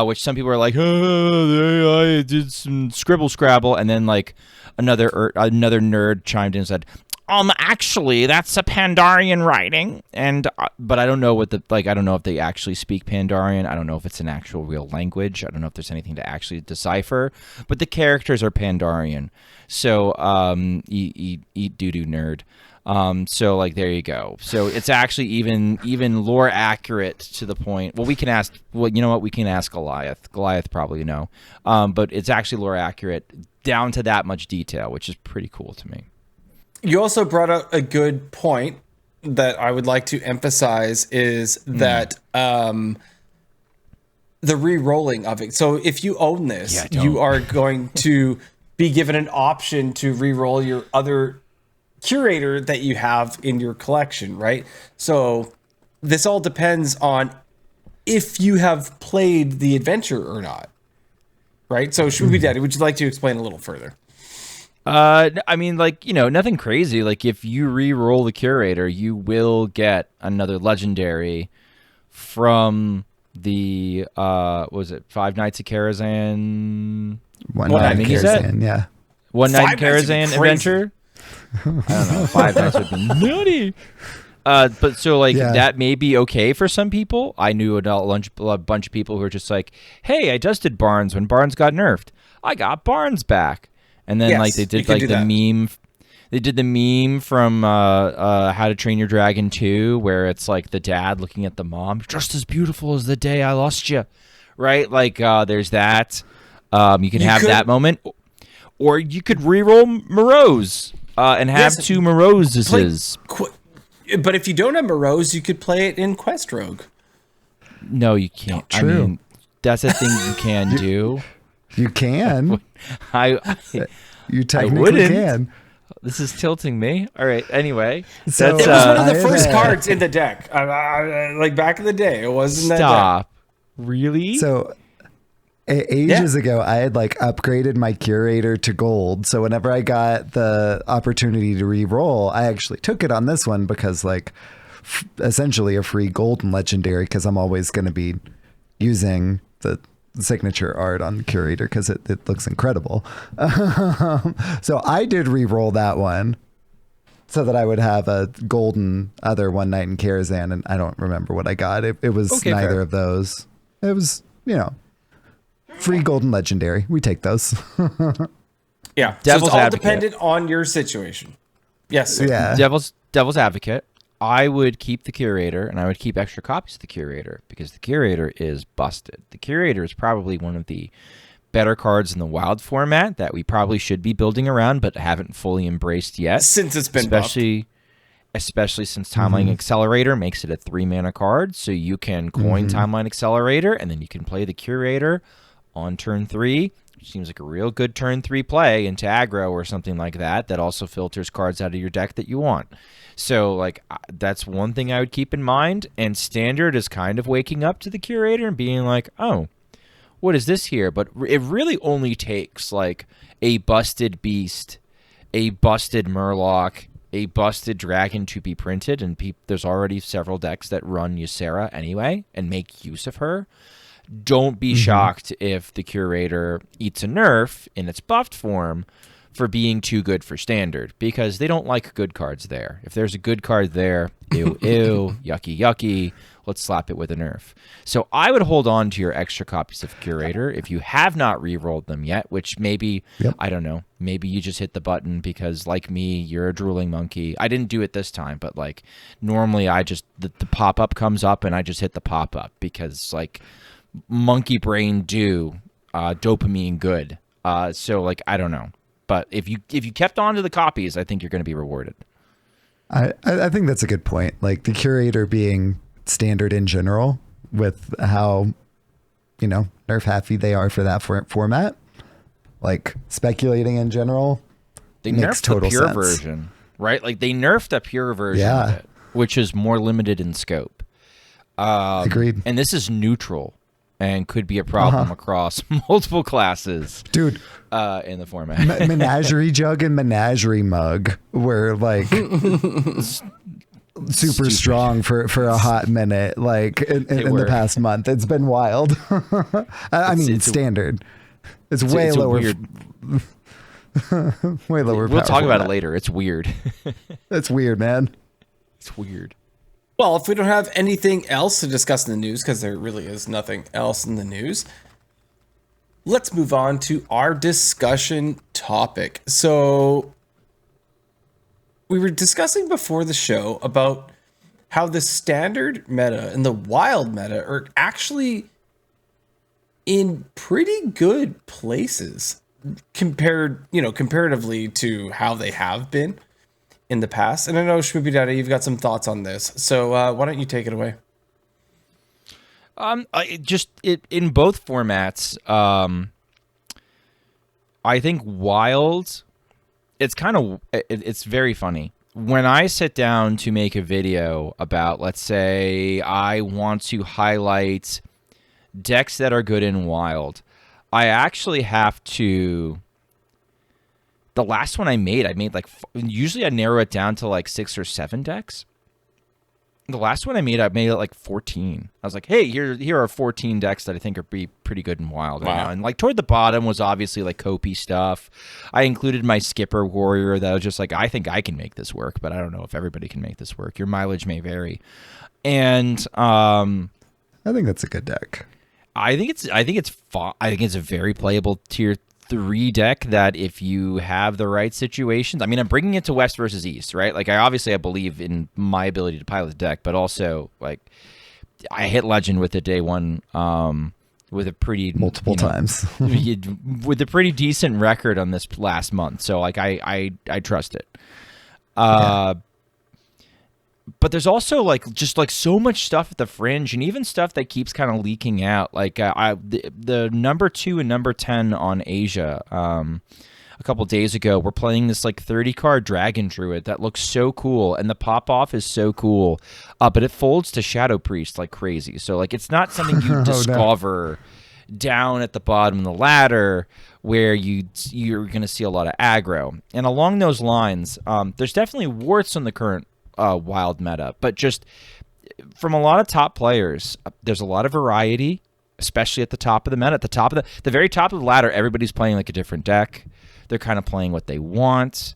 Which some people are like, oh, I did some scribble scrabble, and then like another nerd chimed in and said, actually, that's a Pandarian writing, and but I don't know what I don't know if they actually speak Pandarian. I don't know if it's an actual real language. I don't know if there's anything to actually decipher, but the characters are Pandarian. So eat doo-doo nerd. So like there you go. So it's actually even lore accurate to the point. Well, we can ask. Well, you know what? We can ask Goliath. Goliath probably know. But it's actually lore accurate down to that much detail, which is pretty cool to me. You also brought up a good point that I would like to emphasize is that the re-rolling of it. So if you own this, you are going to be given an option to re-roll your other curator that you have in your collection, right? So this all depends on if you have played the adventure or not, right? So Schmoopydady, would you like to explain a little further? I mean, like, nothing crazy. Like, if you re-roll the curator, you will get another legendary from the, what was it, Five Nights at Karazhan? One night in Karazhan, yeah. One Night in Five Nights would be Karazhan crazy. adventure? I don't know. 5 nights would be nutty. But so, like, that may be okay for some people. I knew a bunch of people who were just like, hey, I just did Barnes when Barnes got nerfed. I got Barnes back. And then, like, they did, like, the meme. They did the meme from How to Train Your Dragon 2, where it's, like, the dad looking at the mom, just as beautiful as the day I lost you. Right? Like, there's that. You can have that moment. Or you could re-roll Morose and have 2 Moroses. But if you don't have Morose, you could play it in Quest Rogue. No, you can't. True. I mean, that's a thing you can do. You can. You technically wouldn't. can. This is tilting me. All right. Anyway, So, It was one of the I first have cards in the deck. Like back in the day, it wasn't that deck. stop. Really? So ages ago, I had like upgraded my curator to gold. So whenever I got the opportunity to re-roll, I actually took it on this one because like essentially a free golden legendary, because I'm always going to be using the signature art on the curator because it looks incredible. So I did re-roll that one so that I would have a golden other One Night in Karazhan, and I don't remember what I got. It was neither of those. It was, free golden legendary. We take those. Yeah, Devil's so it's all advocate. dependent on your situation. Yes. Sir. Yeah. Devil's advocate. I would keep the curator, and I would keep extra copies of the curator because the curator is busted. The curator is probably one of the better cards in the wild format that we probably should be building around, but haven't fully embraced yet. Since it's been especially since Timeline Accelerator makes it a 3-mana card, so you can coin Timeline Accelerator, and then you can play the curator on turn 3. Which seems like a real good turn 3 play into aggro or something like that. That also filters cards out of your deck that you want. So, like, that's one thing I would keep in mind. And Standard is kind of waking up to the curator and being like, oh, what is this here? But it really only takes, like, a busted beast, a busted Murloc, a busted dragon to be printed. And there's already several decks that run Ysera anyway and make use of her. Don't be shocked if the curator eats a nerf in its buffed form for being too good for Standard, because they don't like good cards there. If there's a good card there, ew, ew, yucky, yucky, let's slap it with a nerf. So I would hold on to your extra copies of Curator if you have not re-rolled them yet, which maybe, I don't know, maybe you just hit the button because, like me, you're a drooling monkey. I didn't do it this time, but, like, normally I just, the pop-up comes up and I just hit the pop-up because, like, monkey brain do, dopamine good. So, like, I don't know. But if you kept on to the copies, I think you're going to be rewarded. I think that's a good point. Like the curator being Standard in general with how, nerf happy they are for that format. Like speculating in general. They makes nerfed total the pure sense. version, right? Like they nerfed a pure version of it, which is more limited in scope. Agreed. And this is neutral and could be a problem across multiple classes. Dude, in the format. Menagerie Jug and Menagerie Mug were like super strong for a hot minute, like in the past month. It's been wild. I mean, Standard. It's way lower. Way lower. We'll talk about format. it later. It's weird. It's weird, man. It's weird. Well, if we don't have anything else to discuss in the news, because there really is nothing else in the news, let's move on to our discussion topic. So we were discussing before the show about how the standard meta and the wild meta are actually in pretty good places comparatively to how they have been in the past. And I know Schmoopydady, you've got some thoughts on this, so why don't you take it away? In both formats, I think wild. It's very funny when I sit down to make a video about, let's say, I want to highlight decks that are good in wild. I actually have to. The last one I made like usually I narrow it down to like 6 or 7 decks. The last one I made it like 14. I was like, hey, here are 14 decks that I think are pretty good in wild right now. And like toward the bottom was obviously like Kopi stuff. I included my Skipper Warrior that was just like, I think I can make this work, but I don't know if everybody can make this work. Your mileage may vary. And I think that's a good deck. I think it's a very playable tier 3 deck that if you have the right situations, I mean, I'm bringing it to West versus East, right? Like I believe in my ability to pilot the deck, but also like I hit Legend with it day one with a pretty multiple times with a pretty decent record on this last month. So like I trust it. But there's also like just like so much stuff at the fringe, and even stuff that keeps kind of leaking out. Like the number 2 and number 10 on Asia a couple days ago, we're playing this like 30-card Dragon Druid that looks so cool, and the pop off is so cool, but it folds to Shadow Priest like crazy. So like it's not something you discover down at the bottom of the ladder where you're going to see a lot of aggro. And along those lines, there's definitely warts on the current wild meta, but just from a lot of top players, there's a lot of variety, especially at the top of the meta. At the top of the very top of the ladder, everybody's playing like a different deck. They're kind of playing what they want.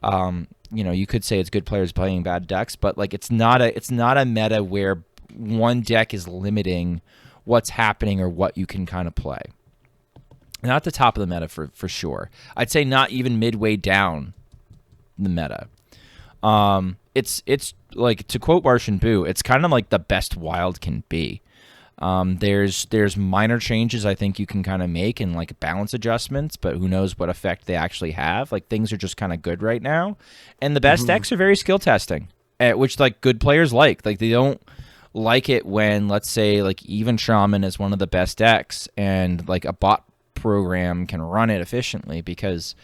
You could say it's good players playing bad decks, but like it's not a meta where one deck is limiting what's happening or what you can kind of play. Not at the top of the meta for sure. I'd say not even midway down the meta. It's like, to quote Martian Boo, it's kind of like the best wild can be. There's minor changes I think you can kind of make and like balance adjustments, but who knows what effect they actually have. Like things are just kind of good right now, and the best decks are very skill testing, which like good players like. Like they don't like it when, let's say, like Even Shaman is one of the best decks and like a bot program can run it efficiently, because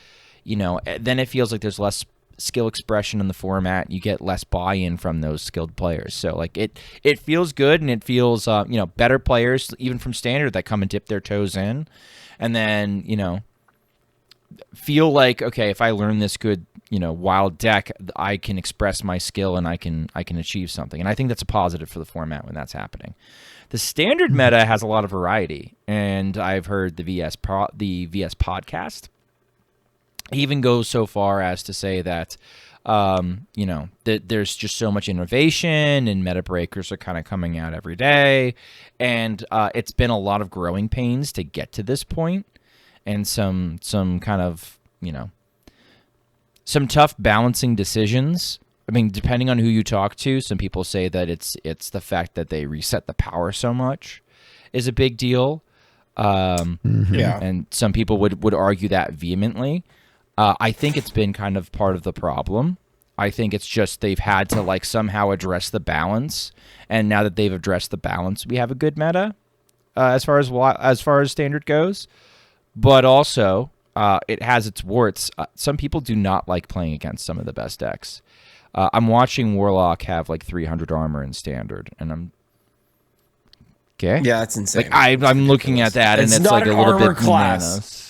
then it feels like there's less skill expression in the format. You get less buy-in from those skilled players. So like it feels good, and it feels better players even from standard that come and dip their toes in, and then feel like, okay, if I learn this good wild deck, I can express my skill and I can achieve something. And I think that's a positive for the format when that's happening. The standard meta has a lot of variety, and I've heard the VS podcast even goes so far as to say that that there's just so much innovation, and meta breakers are kind of coming out every day, and it's been a lot of growing pains to get to this point, and some kind of some tough balancing decisions. I mean, depending on who you talk to, some people say that it's the fact that they reset the power so much is a big deal. And some people would argue that vehemently. I think it's been kind of part of the problem. I think it's just they've had to like somehow address the balance, and now that they've addressed the balance, we have a good meta as far as standard goes. But also, it has its warts. Some people do not like playing against some of the best decks. I'm watching Warlock have like 300 armor in standard, and I'm okay. Yeah, that's insane. Like I'm looking at that, and it's like a little bit bananas.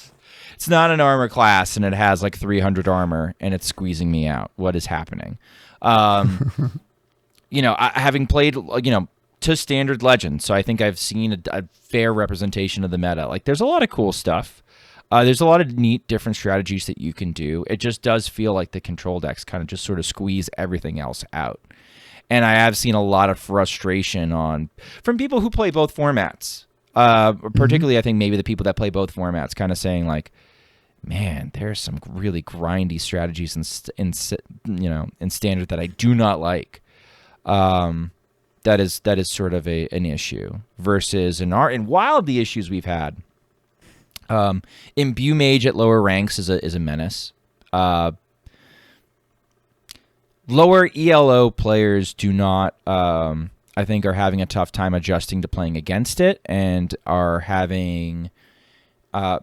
It's not an armor class, and it has like 300 armor, and it's squeezing me out. What is happening? Having played, to standard legend, so I think I've seen a fair representation of the meta. Like, there's a lot of cool stuff. There's a lot of neat different strategies that you can do. It just does feel like the control decks kind of just sort of squeeze everything else out. And I have seen a lot of frustration from people who play both formats. Particularly, I think maybe the people that play both formats kind of saying like, man, there's some really grindy strategies in standard that I do not like. That is sort of an issue versus in wild the issues we've had. Imbue Mage at lower ranks is a menace. Lower ELO players do not, I think, are having a tough time adjusting to playing against it, and are having,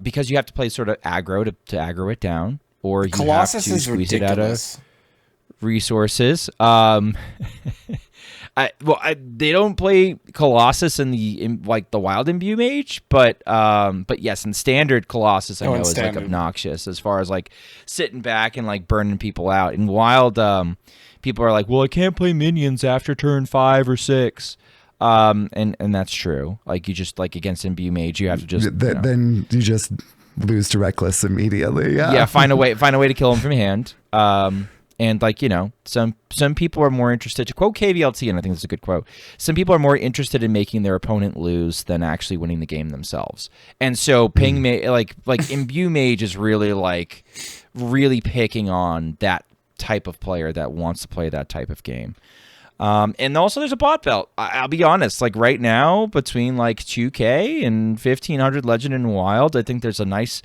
because you have to play sort of aggro to aggro it down, or you Colossus have to is squeeze ridiculous. it out of resources. They don't play Colossus in the wild Imbue Mage, but yes, in standard Colossus I know is like obnoxious as far as like sitting back and like burning people out. In wild, people are like, well, I can't play minions after turn 5 or 6. And that's true. Like you just like against Imbue Mage, you have to just then you just lose to Reckless immediately. Yeah, find a way to kill him from hand. And like, some people are more interested, to quote KVLT, and I think this is a good quote, some people are more interested in making their opponent lose than actually winning the game themselves. And so ping like Imbue Mage is really picking on that type of player that wants to play that type of game. And also there's a bot belt. I'll be honest, like right now between like 2K and 1500 Legend and Wild, I think there's a nice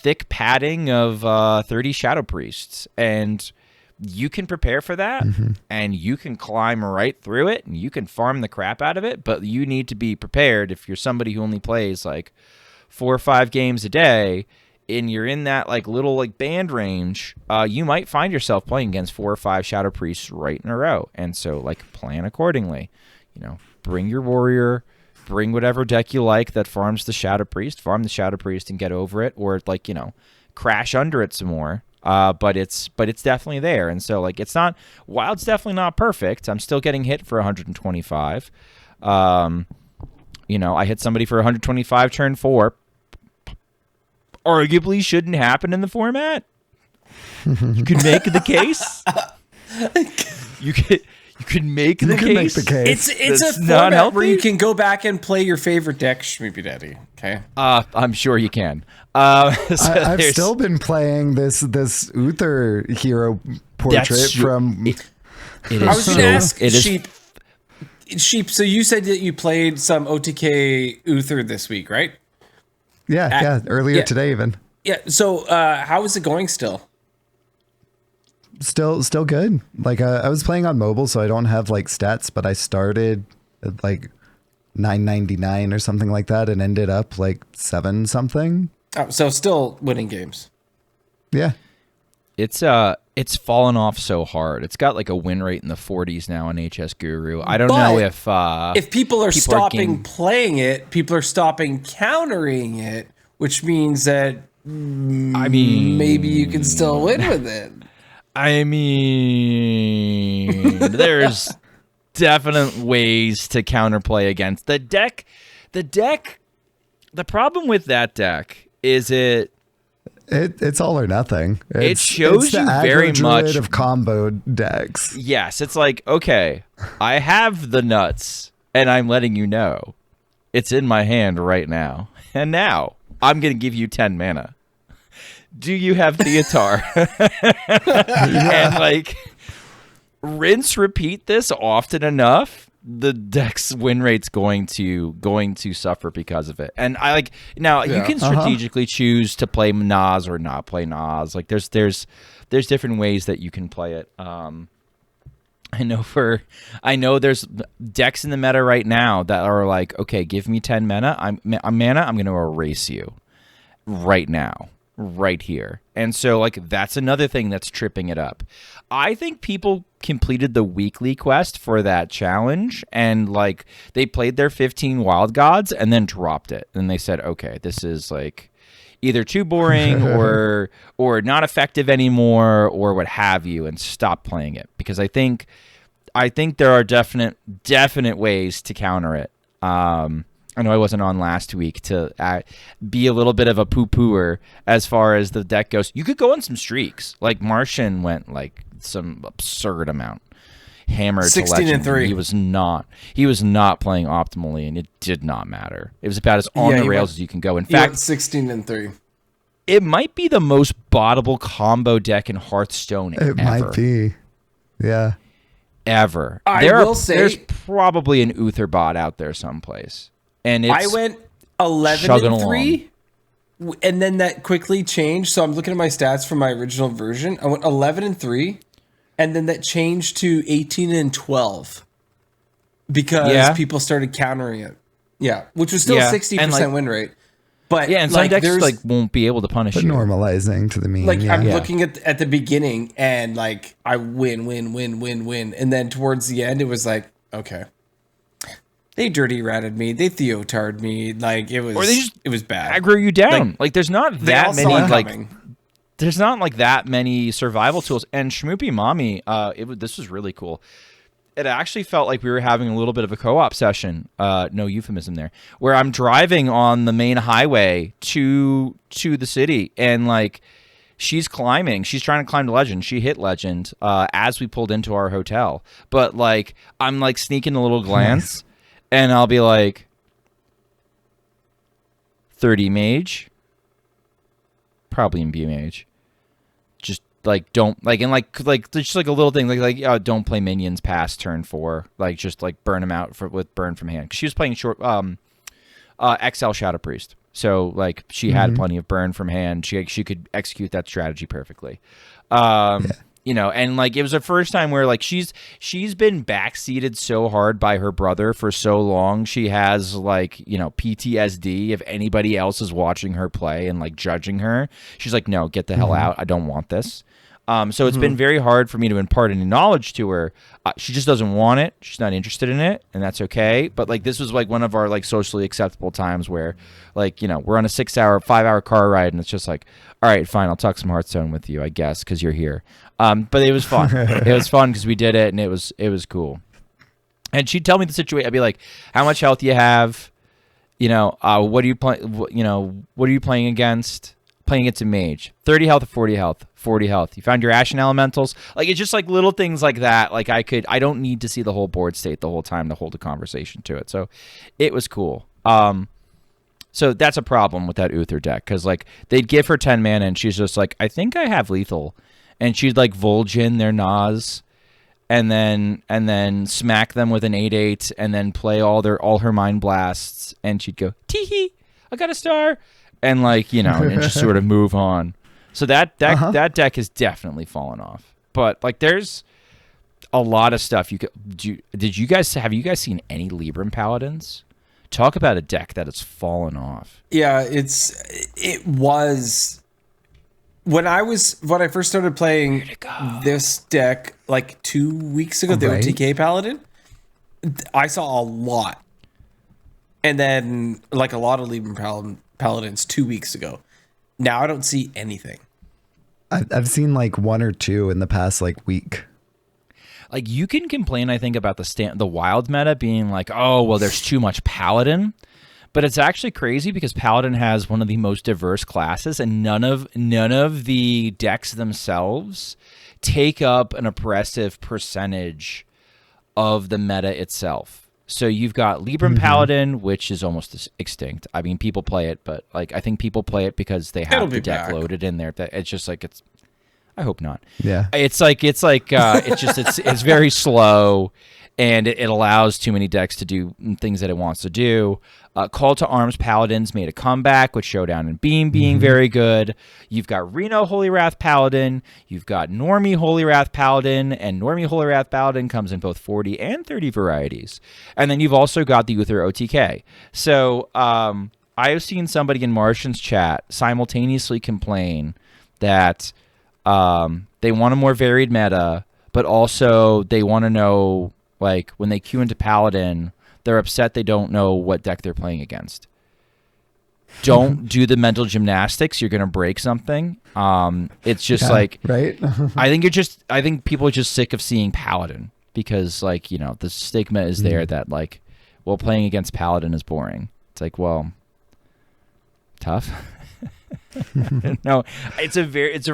thick padding of 30 Shadow Priests, and you can prepare for that, and you can climb right through it, and you can farm the crap out of it, but you need to be prepared if you're somebody who only plays like 4 or 5 games a day, and you're in that like little like band range, you might find yourself playing against 4 or 5 Shadow Priests right in a row, and so like plan accordingly. Bring your warrior, bring whatever deck you like that farms the Shadow Priest, farm the Shadow Priest and get over it, or like, crash under it some more. But it's definitely there. And so like, Wild's definitely not perfect. I'm still getting hit for 125. I hit somebody for 125 turn 4. Arguably shouldn't happen in the format. You could make the case. You could make the case. It's a format where you can go back and play your favorite deck, Schmoopydady. Okay. I'm sure you can. I've still been playing this Uther hero portrait from. It is. I was going to ask Sheep. Sheep. So you said that you played some OTK Uther this week, right? Yeah, earlier today even. Yeah. So how is it going still? Still good. Like I was playing on mobile, so I don't have like stats, but I started at like 999 or something like that, and ended up like 7 something. Oh, so still winning games. Yeah. It's fallen off so hard. It's got like a win rate in the 40s now on HS Guru. I don't know if people are stopping playing it, people are stopping countering it, which means that maybe you can still win with it. I mean, there's definite ways to counterplay against the deck. The problem with that deck is it's all or nothing. It shows you very much of combo decks. Yes, it's like, okay, I have the nuts, and I'm letting you know it's in my hand right now, and now I'm gonna give you 10 mana. Do you have Theatar? And like, rinse, repeat this often enough, the deck's win rate's going to suffer because of it. And I like now you can strategically choose to play Nas or not play Nas. Like there's different ways that you can play it. I know there's decks in the meta right now that are like, okay, give me 10 mana. I'm going to erase you right now. Right here. And so like that's another thing that's tripping it up. I think people completed the weekly quest for that challenge, and like they played their 15 wild gods and then dropped it, and they said, okay, this is like either too boring or not effective anymore or what have you, and stop playing it, because I think there are definite ways to counter it. I know I wasn't on last week to be a little bit of a poo-pooer as far as the deck goes. You could go on some streaks. Like Martian went like some absurd amount. Hammered 16 to and 3. He was not playing optimally, and it did not matter. It was about as on the rails as you can go. In fact, 16 and 3. It might be the most bottable combo deck in Hearthstone It ever. might be. Yeah. Ever. There's probably an Uther bot out there someplace. And it's I went 11-3, and then that quickly changed. So I'm looking at my stats from my original version. I went 11-3, and then that changed to 18-12 because people started countering it. Yeah, which was still 60% win rate. But and some decks won't be able to punish you. Normalizing to the mean. I'm looking at the beginning, and like I win, and then towards the end, it was like, okay, they dirty ratted me, they Theotard me, like it was, or it was bad. Aggro you down. Like there's not that many there's not like that many survival tools. And Schmoopy Mommy, this was really cool. It actually felt like we were having a little bit of a co-op session. No euphemism there. Where I'm driving on the main highway to the city, and like she's climbing. She's trying to climb to Legend. She hit Legend as we pulled into our hotel. But like I'm like sneaking a little glance, and I'll be like 30 mage, probably in B mage. Like don't like and like just like a little thing like don't play minions past turn 4, like just like burn them out with burn from hand. 'Cause she was playing short XL Shadow Priest, so like she had plenty of burn from hand. She could execute that strategy perfectly. You know, and like it was the first time where like she's been backseated so hard by her brother for so long. She has like, you know, PTSD if anybody else is watching her play and like judging her. She's like, no, get the hell out. I don't want this. So it's been very hard for me to impart any knowledge to her. She just doesn't want it. She's not interested in it, and that's okay. But like this was like one of our like socially acceptable times where like, you know, we're on a 5-hour car ride, and it's just like, all right, fine, I'll talk some Hearthstone with you, I guess, because you're here. But it was fun. It was fun because we did it, and it was cool. And she'd tell me the situation. I'd be like, how much health do you have? You know, what are you playing? You know, what are you playing against? Playing against a mage. 30 health or 40 health? 40 health. You found your Ashen Elementals? Like, it's just like little things like that. Like, I don't need to see the whole board state the whole time to hold a conversation to it. So it was cool. So that's a problem with that Uther deck, because like they'd give her 10 mana and she's just like, I think I have lethal, and she'd like Vol'jin their Nas, and then smack them with an 8/8, and then play all her Mind Blasts, and she'd go tee-hee, I got a star, and like, you know, and just sort of move on. So that deck has definitely fallen off. But like there's a lot of stuff have you guys seen any Libram Paladins? Talk about a deck that has fallen off. Yeah, it was when I first started playing this deck like 2 weeks ago, the OTK Paladin. I saw a lot, and then like a lot of Libram Paladins 2 weeks ago. Now I don't see anything. I've seen like one or two in the past like week. Like you can complain, I think, about the wild meta being like, oh, well, there's too much Paladin, but it's actually crazy because Paladin has one of the most diverse classes, and none of the decks themselves take up an oppressive percentage of the meta itself. So you've got Libram Paladin, which is almost extinct. I mean, people play it, but like I think people play it because they have the deck loaded in there. It's just like I hope not. Yeah. It's very slow, and it allows too many decks to do things that it wants to do. Call to Arms Paladins made a comeback with Showdown and Beam being very good. You've got Reno Holy Wrath Paladin. You've got Normie Holy Wrath Paladin, and Normie Holy Wrath Paladin comes in both 40 and 30 varieties. And then you've also got the Uther OTK. So I have seen somebody in Martian's chat simultaneously complain that they want a more varied meta, but also they want to know, like, when they queue into Paladin, they're upset they don't know what deck they're playing against. Don't do the mental gymnastics. You're going to break something. It's just right. I think people are just sick of seeing Paladin because, like, you know, the stigma is there that, like, well, playing against Paladin is boring. It's like, well, tough. No, it's a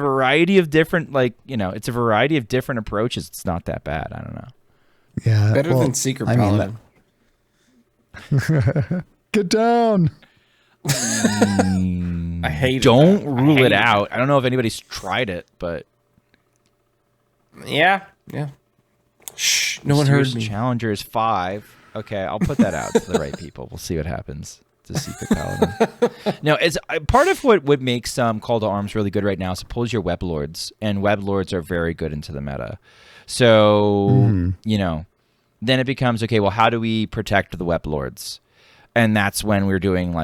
variety of different, like, you know, it's a variety of different approaches. It's not that bad. I don't know. Yeah, better than Secret Paladin. Get down. I hate Don't that. rule I it hate out. I don't know if anybody's tried it, but Yeah. Shh, no one heard Mysterious me. Challenger is 5. Okay, I'll put that out to the right people. We'll see what happens. It's a secret paladin. No, it's part of what makes Call to Arms really good right now is it pulls your web lords, and web lords are very good into the meta. So then it becomes okay. Well, how do we protect the web lords? And that's when we're doing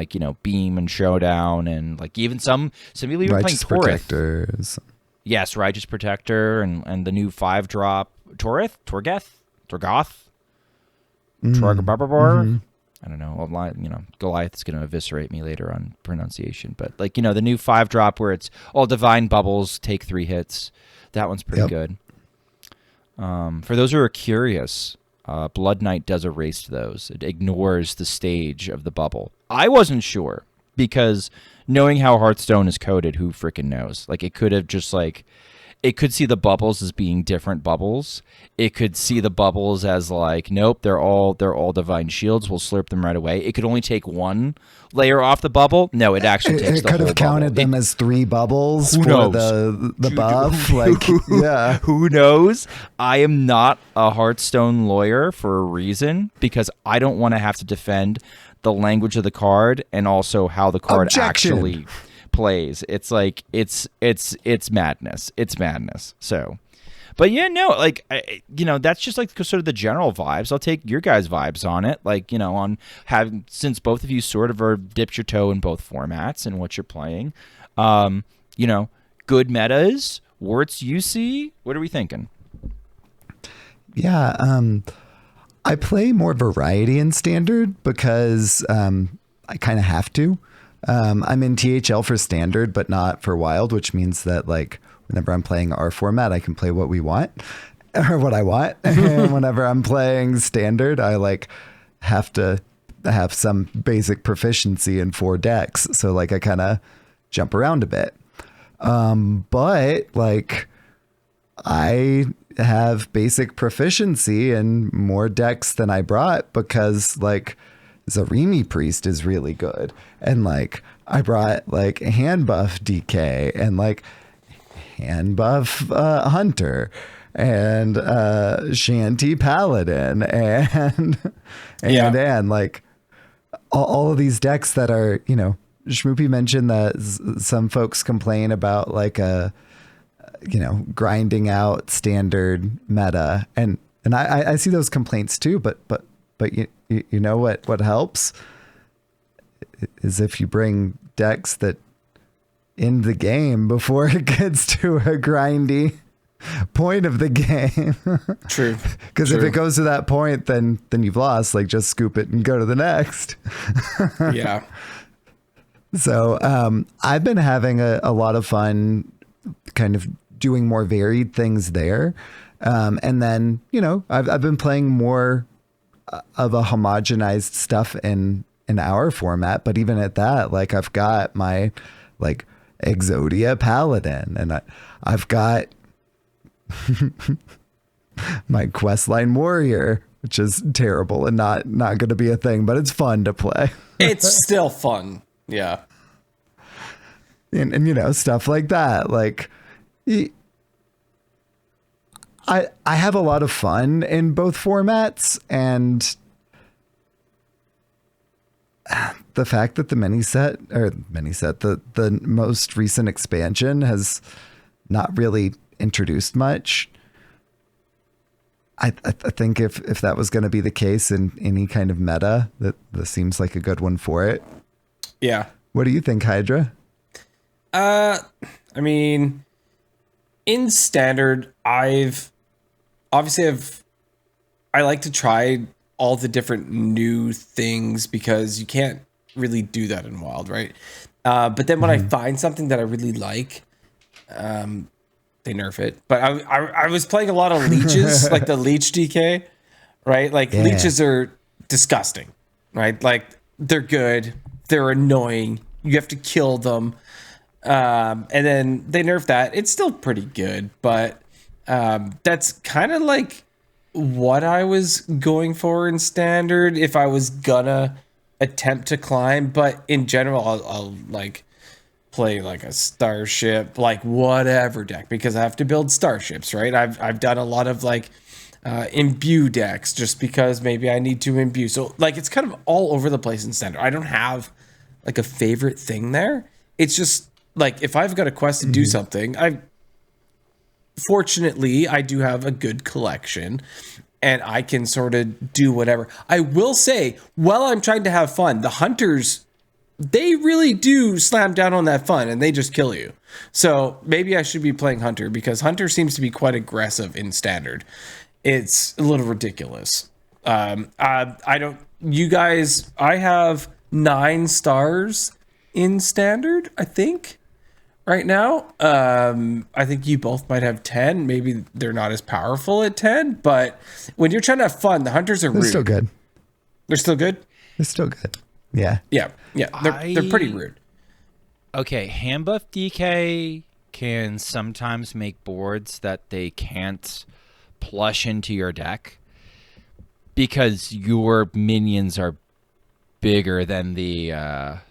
beam and showdown, and even some people even playing Righteous Torith. Protectors. Yes, Righteous Protector and the new 5-drop Torgoth. I don't know. Goliath's going to eviscerate me later on pronunciation, but the new 5-drop where it's all divine bubbles, take 3 hits. That one's pretty good. For those who are curious, Blood Knight does erase those. It ignores the stage of the bubble. I wasn't sure because knowing how Hearthstone is coded, who freaking knows? It could have just it could see the bubbles as being different bubbles. It could see the bubbles as nope, they're all divine shields. We'll slurp them right away. It could only take 1 layer off the bubble. No, it actually takes it the could whole have counted bubble. them as 3 bubbles Who for knows? the buff. Yeah. Who knows? I am not a Hearthstone lawyer for a reason because I don't want to have to defend the language of the card and also how the card actually plays. It's it's madness. It's madness. So, but yeah, no, that's just sort of the general vibes. I'll take your guys' vibes on it. On having, since both of you sort of are dipped your toe in both formats and what you're playing. Good metas, warts you see. What are we thinking? Yeah, I play more variety in Standard because I kind of have to. I'm in THL for Standard, but not for Wild, which means that whenever I'm playing our format, I can play what we want or what I want. And whenever I'm playing Standard, I have to have some basic proficiency in 4 decks. So I kind of jump around a bit. But I have basic proficiency in more decks than I brought because Zarimi Priest is really good. And I brought hand buff DK and hand buff Hunter and Shanty Paladin and all of these decks that are, Schmoopy mentioned that some folks complain about grinding out Standard meta, and I see those complaints too, but you know what helps is if you bring decks that end the game before it gets to a grindy point of the game. True. Because if it goes to that point, then you've lost. Just scoop it and go to the next. Yeah. So I've been having a lot of fun kind of doing more varied things there. And then, I've been playing more of a homogenized stuff in our format. But even at that, I've got my Exodia Paladin and I've got my Questline Warrior, which is terrible and not going to be a thing, but it's fun to play. It's still fun. Yeah. And stuff like that. I have a lot of fun in both formats, and the fact that the the most recent expansion has not really introduced much. I think if that was going to be the case in any kind of meta, that this seems like a good one for it. Yeah. What do you think, Hydra? I mean, in Standard, I like to try all the different new things because you can't really do that in Wild, right? But then when I find something that I really like, they nerf it. But I was playing a lot of leeches, like the leech DK, right? Leeches are disgusting, right? They're good, they're annoying. You have to kill them. And then they nerf that. It's still pretty good, but that's kind of what I was going for in Standard if I was gonna attempt to climb, but in general, I'll like play like a starship, like whatever deck, because I have to build starships, right? I've done a lot of like imbue decks just because maybe I need to imbue. So like it's kind of all over the place in standard. I don't have like a favorite thing there. It's just like if I've got a quest to do something, fortunately I do have a good collection and I can sort of do whatever. I will say, while I'm trying to have fun, the hunters, they really do slam down on that fun and they just kill you. So maybe I should be playing hunter because hunter seems to be quite aggressive in standard. It's a little ridiculous. I don't, you guys, I have 9 stars in standard, I think, right now. I think you both might have 10. Maybe they're not as powerful at 10, but when you're trying to have fun, the hunters are rude. They're still good. They're still good? They're still good. Yeah. Yeah. They're pretty rude. Okay, hand buff DK can sometimes make boards that they can't plush into your deck because your minions are bigger than the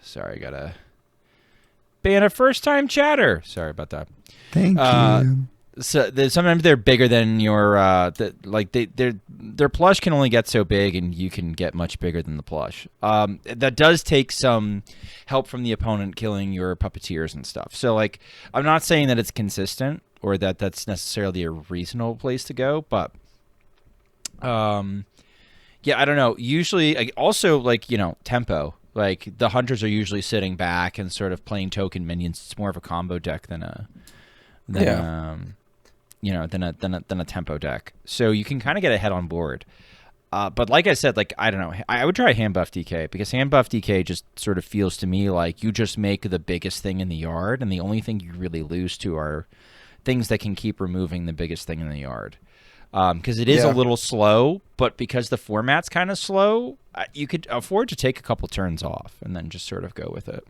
sorry, I gotta ban a first time chatter. Sorry about that. Thank you. So sometimes they're bigger than your their plush can only get so big and you can get much bigger than the plush. That does take some help from the opponent killing your puppeteers and stuff. So like I'm not saying that it's consistent or that that's necessarily a reasonable place to go, but yeah, I don't know. Usually also like, you know, tempo. Like the hunters are usually sitting back and sort of playing token minions. It's more of a combo deck than a tempo deck. So you can kind of get ahead on board. But like I said, like I don't know, I would try hand buff DK because hand buff DK just sort of feels to me like you just make the biggest thing in the yard, and the only thing you really lose to are things that can keep removing the biggest thing in the yard. Because it is a little slow, but because the format's kind of slow, you could afford to take a couple turns off and then just sort of go with it.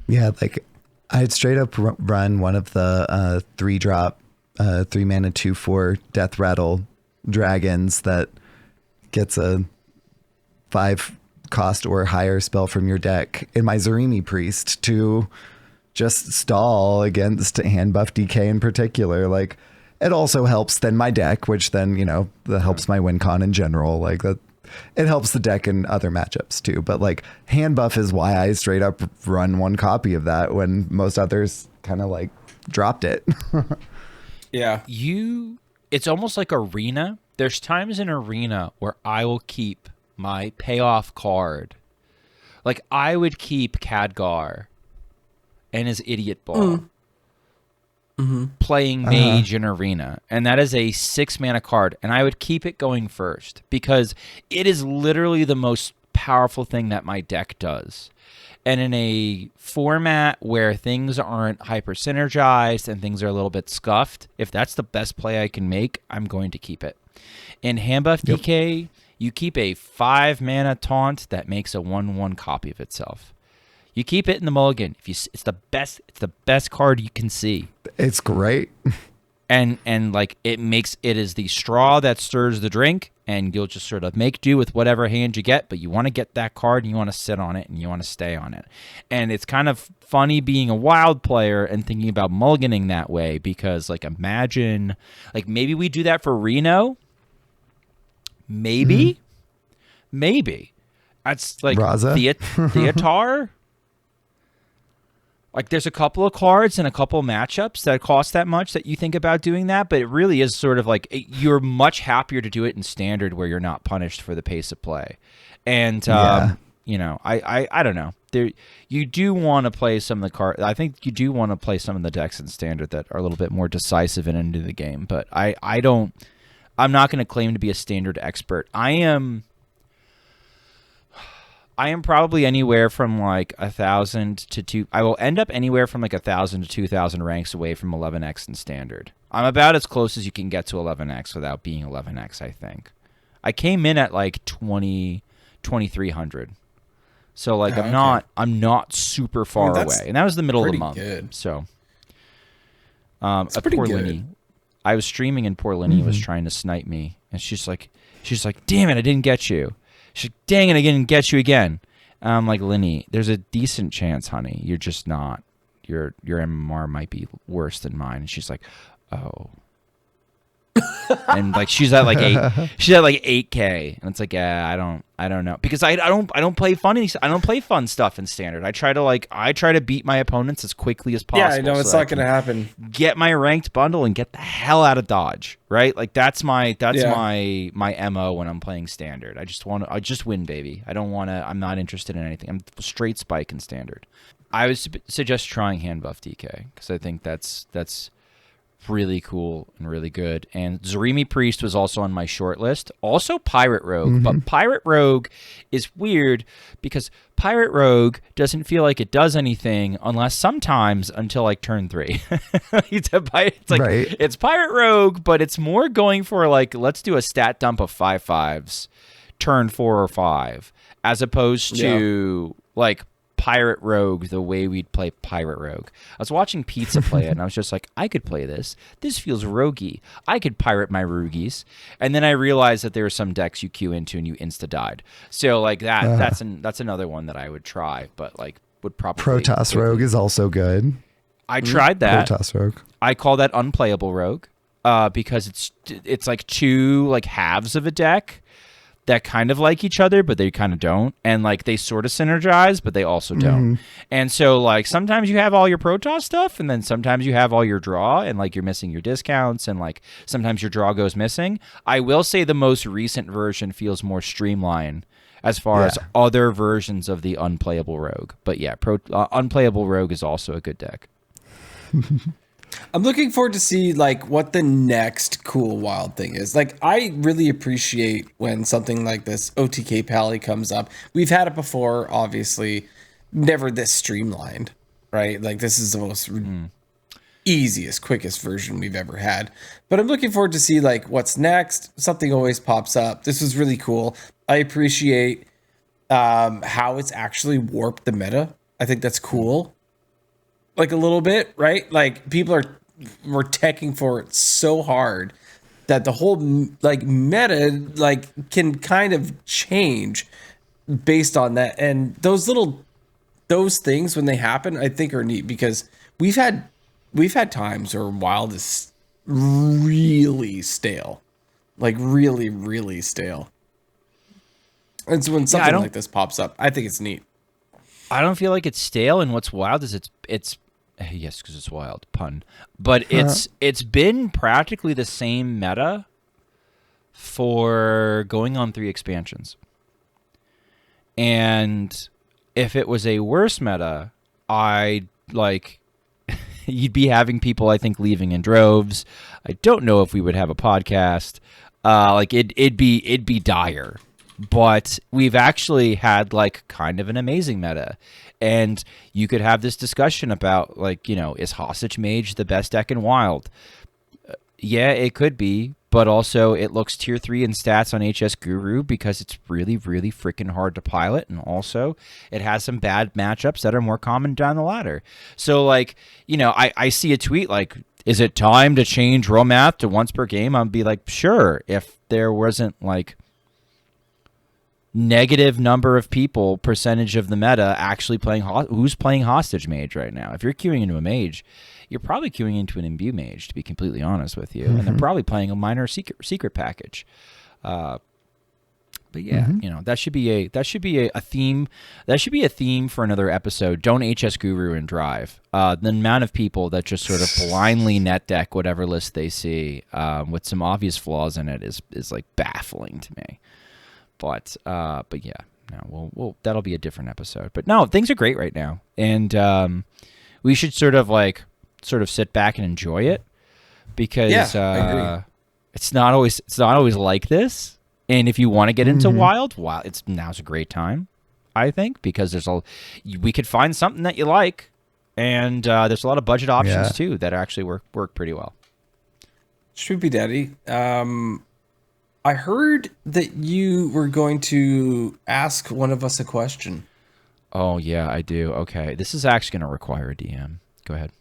Yeah, like I'd straight up run one of the 3-drop, 3-mana 2/4 Death Rattle dragons that gets a 5 cost or higher spell from your deck in my Zarimi Priest to just stall against hand buff DK in particular. Like it also helps then my deck, which then, you know, that helps my win con in general. Like that, it helps the deck in other matchups too. But like hand buff is why I straight up run one copy of that when most others kind of like dropped it. Yeah. It's almost like Arena. There's times in Arena where I will keep my payoff card. Like I would keep Khadgar and his Idiot Ball. Playing Mage in Arena, and that is a 6-mana card, and I would keep it going first because it is literally the most powerful thing that my deck does. And in a format where things aren't hyper synergized and things are a little bit scuffed, if that's the best play I can make, I'm going to keep it. In hand buff DK, you keep a 5-mana taunt that makes a 1/1 copy of itself. You keep it in the mulligan. It's the best card you can see. It's great. And like it is the straw that stirs the drink, and you'll just sort of make do with whatever hand you get, but you want to get that card and you want to sit on it and you want to stay on it. And it's kind of funny being a wild player and thinking about mulliganing that way because like imagine like maybe we do that for Reno. Maybe. That's like Raza? Theatar. Like there's a couple of cards and a couple of matchups that cost that much that you think about doing that, but it really is sort of like you're much happier to do it in standard where you're not punished for the pace of play. And you know, I don't know. You do want to play some of the cards. I think you do want to play some of the decks in standard that are a little bit more decisive and into the game, but I'm not going to claim to be a standard expert. I am probably anywhere from like 1,000 to 2. I will end up anywhere from like 1,000 to 2,000 ranks away from 11x in standard. I'm about as close as you can get to 11x without being 11x. I think I came in at like 2,300. So like I'm not super far away, and that was the middle of the month. Good. So, that's pretty good. I was streaming and poor Lenny was trying to snipe me, and she's like, damn it, I didn't get you. She's like, dang it, I didn't get you again. I'm like, Linny, there's a decent chance, honey. You're just not. Your MMR might be worse than mine. And she's like, oh. And like she's at like 8K, and it's like, yeah, I don't know, because I don't play fun stuff in standard. I try to beat my opponents as quickly as possible. Yeah, I know it's not going to happen. Get my ranked bundle and get the hell out of dodge, right? Like that's my MO when I'm playing standard. I just win, baby. I'm not interested in anything. I'm straight spike in standard. I would suggest trying hand buff DK, because I think that's really cool and really good. And Zarimi Priest was also on my short list. Also Pirate Rogue. But Pirate Rogue is weird because Pirate Rogue doesn't feel like it does anything unless sometimes until like turn 3. It's like right. It's Pirate Rogue, but it's more going for like, let's do a stat dump of 5/5s turn 4 or 5, as opposed to like Pirate Rogue the way we'd play Pirate Rogue. I was watching Pizza play it, and I was just like, I could play this. This feels roguey. I could pirate my Rugies. And then I realized that there were some decks you queue into and you insta-died. So like that's another one that I would try, but like would probably... Protoss Rogue is also good. I tried that. Protoss Rogue. I call that unplayable Rogue because it's like two like halves of a deck that kind of like each other, but they kind of don't. And like they sort of synergize, but they also don't. And so like sometimes you have all your Protoss stuff, and then sometimes you have all your draw, and like you're missing your discounts, and like sometimes your draw goes missing. I will say the most recent version feels more streamlined as far as other versions of the unplayable Rogue. But yeah, unplayable Rogue is also a good deck. I'm looking forward to see like what the next cool wild thing is. Like I really appreciate when something like this OTK Pally comes up. We've had it before, obviously, never this streamlined, right? Like this is the most easiest, quickest version we've ever had. But I'm looking forward to see like what's next. Something always pops up. This was really cool. I appreciate how it's actually warped the meta. I think that's cool. Like a little bit, right? Like people were teching for it so hard that the whole like meta like can kind of change based on that. And those things when they happen, I think are neat, because we've had times where Wild is really stale, like really, really stale. And so when something like this pops up, I think it's neat. I don't feel like it's stale, and what's wild is it's yes, because it's wild, pun. But it's been practically the same meta for going on 3 expansions. And if it was a worse meta, you'd be having people, I think, leaving in droves. I don't know if we would have a podcast. It'd be dire. But we've actually had like kind of an amazing meta, and you could have this discussion about like, is Hostage Mage the best deck in Wild? Yeah, it could be, but also it looks tier 3 in stats on HS Guru because it's really, really freaking hard to pilot, and also it has some bad matchups that are more common down the ladder. So like, I see a tweet like, is it time to change raw math to once per game? I'd be like, sure, if there wasn't like negative number of people, percentage of the meta actually playing who's playing Hostage Mage right now. If you're queuing into a mage, you're probably queuing into an imbue mage, to be completely honest with you, and they're probably playing a minor secret package. But yeah, that should be a theme. That should be a theme for another episode. Don't HS Guru and drive. The amount of people that just sort of blindly net deck whatever list they see with some obvious flaws in it is like baffling to me. But yeah, no, we'll that'll be a different episode. But no, things are great right now, and we should sort of sit back and enjoy it, because I agree. it's not always like this. And if you want to get into Wild, now's a great time, I think, because we could find something that you like, and there's a lot of budget options too that actually work pretty well. Schmoopydady, I heard that you were going to ask one of us a question. Oh, yeah, I do. Okay. This is actually going to require a DM. Go ahead.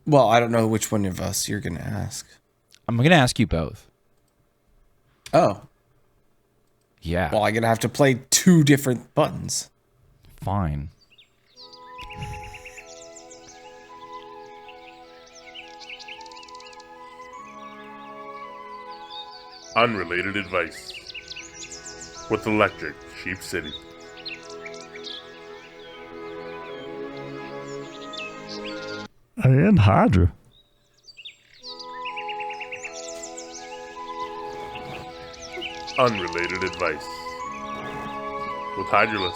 Well, I don't know which one of us you're going to ask. I'm going to ask you both. Oh. Yeah. Well, I'm going to have to play 2 different buttons. Fine. Unrelated Advice with Electric Sheep City. And Hydra. Unrelated Advice with Hydralisk.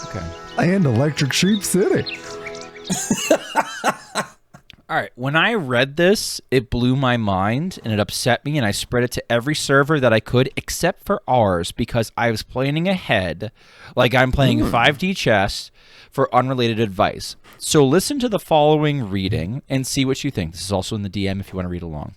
Okay. And Electric Sheep City. All right. When I read this, it blew my mind and it upset me, and I spread it to every server that I could except for ours because I was planning ahead like I'm playing 5D chess for Unrelated Advice. So listen to the following reading and see what you think. This is also in the DM if you want to read along.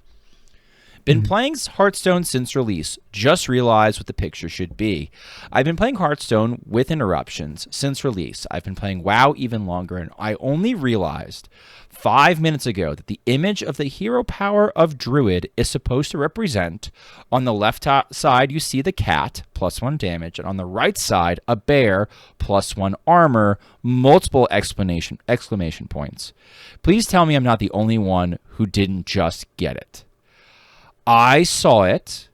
Been playing Hearthstone since release. Just realized what the picture should be. I've been playing Hearthstone with interruptions since release. I've been playing WoW even longer, and I only realized 5 minutes ago that the image of the hero power of Druid is supposed to represent, on the left side you see the cat, +1 damage, and on the right side a bear, +1 armor, multiple exclamation points. Please tell me I'm not the only one who didn't just get it. I saw it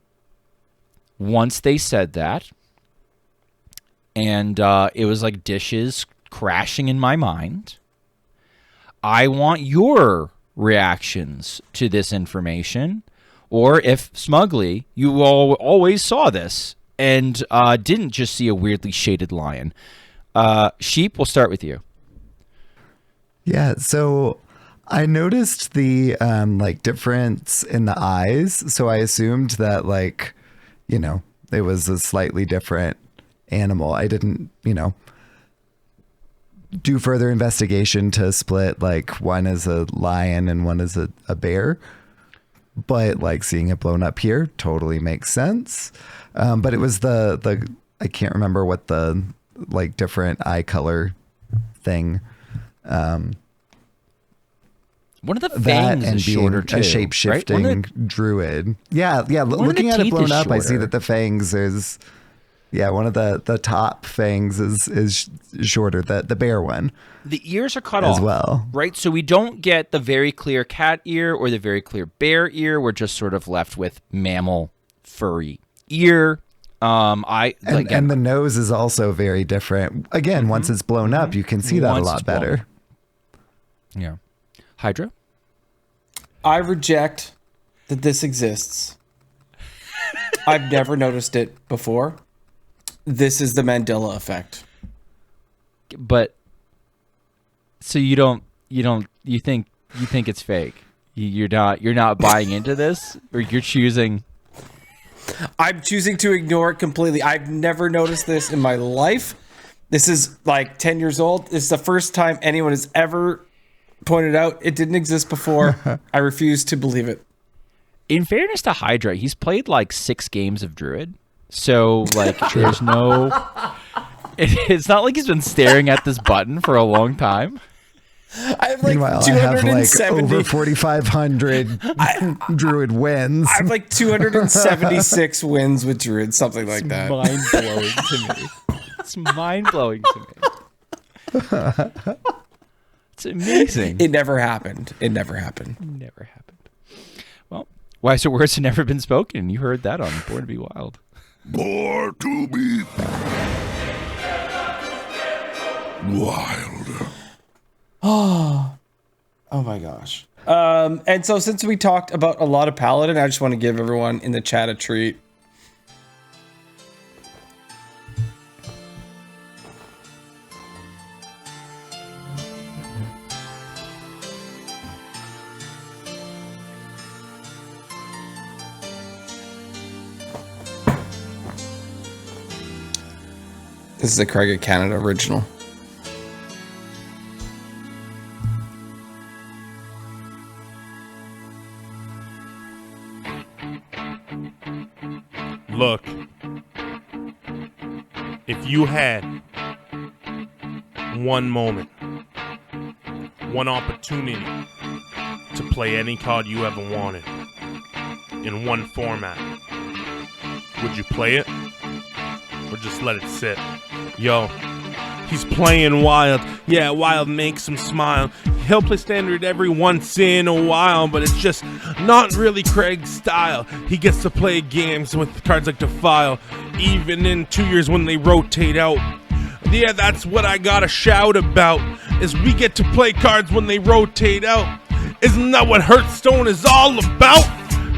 once they said that, and it was like dishes crashing in my mind. I want your reactions to this information, or if smugly you all always saw this and didn't just see a weirdly shaded lion. Sheep, we'll start with you. Yeah, so I noticed the like difference in the eyes, so I assumed that like, you know, it was a slightly different animal. I didn't, you know, do further investigation to split like one is a lion and one is a bear, but like seeing it blown up here totally makes sense. But it was the I can't remember what the like different eye color thing. One of the That fangs and is being shorter a too, shape-shifting right? druid. Yeah. Looking the at it teeth blown is up, I see shorter. that the fangs is, yeah, one of the top fangs is shorter. The bear one The ears are cut as off, well. right? So we don't get the very clear cat ear or the very clear bear ear. We're just sort of left with mammal furry ear. And the nose is also very different. Again, once it's blown up, you can see that a Once lot it's blown better. up. Yeah. Hydra? I reject that this exists. I've never noticed it before. This is the Mandela effect. But so you think it's fake. You're not buying into this, or you're choosing. I'm choosing to ignore it completely. I've never noticed this in my life. This is like 10 years old. This is the first time anyone has ever pointed out it didn't exist before. I refuse to believe it. In fairness to Hydra, he's played like 6 games of Druid, so like there's no. It's not like he's been staring at this button for a long time. I have like Meanwhile, I have like 270. over 4500 druid wins. I have like 276 wins with Druid, something like that. Mind blowing to me. It's mind blowing to me. It's amazing. It never happened. It never happened. Never happened. Well, wiser words have never been spoken. You heard that on Born to Be Wild. Born to be wild. Oh my gosh. And so since we talked about a lot of Paladin, I just want to give everyone in the chat a treat. This is a Craig of Canada original. Look, if you had one moment, one opportunity to play any card you ever wanted in one format, Would you play it? Or just let it sit? Yo, he's playing wild. Yeah, wild makes him smile. He'll play standard every once in a while, but it's just not really Craig's style. He gets to play games with cards like Defile, even in 2 years when they rotate out. Yeah, that's what I gotta shout about, is we get to play cards when they rotate out. Isn't that what Hearthstone is all about?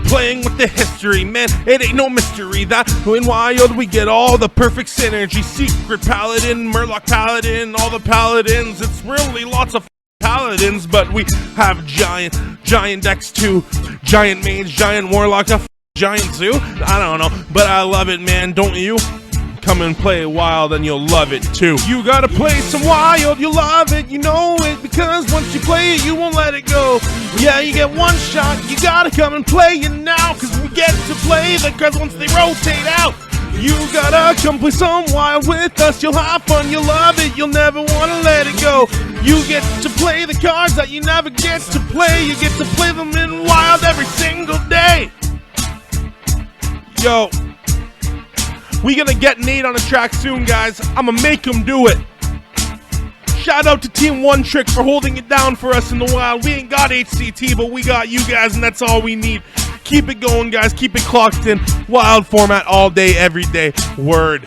Playing with the history, man, it ain't no mystery that in Wild we get all the perfect synergy. Secret Paladin, Murloc Paladin, all the Paladins. It's really lots of Paladins, but we have giant decks too. Giant Mage, Giant Warlock, a Giant Zoo. I don't know, but I love it, man, don't you? Come and play Wild and you'll love it too. You gotta play some Wild, you'll love it, you know it, because once you play it, you won't let it go. Yeah, you get one shot, you gotta come and play it now, cause we get to play the cards once they rotate out. You gotta come play some Wild with us, you'll have fun, you'll love it, you'll never wanna let it go. You get to play the cards that you never get to play, you get to play them in Wild every single day. Yo, we gonna get Nate on the track soon, guys. I'ma make him do it. Shout out to Team One Trick for holding it down for us in the Wild. We ain't got HCT, but we got you guys, and that's all we need. Keep it going, guys. Keep it clocked in. Wild format all day, every day. Word.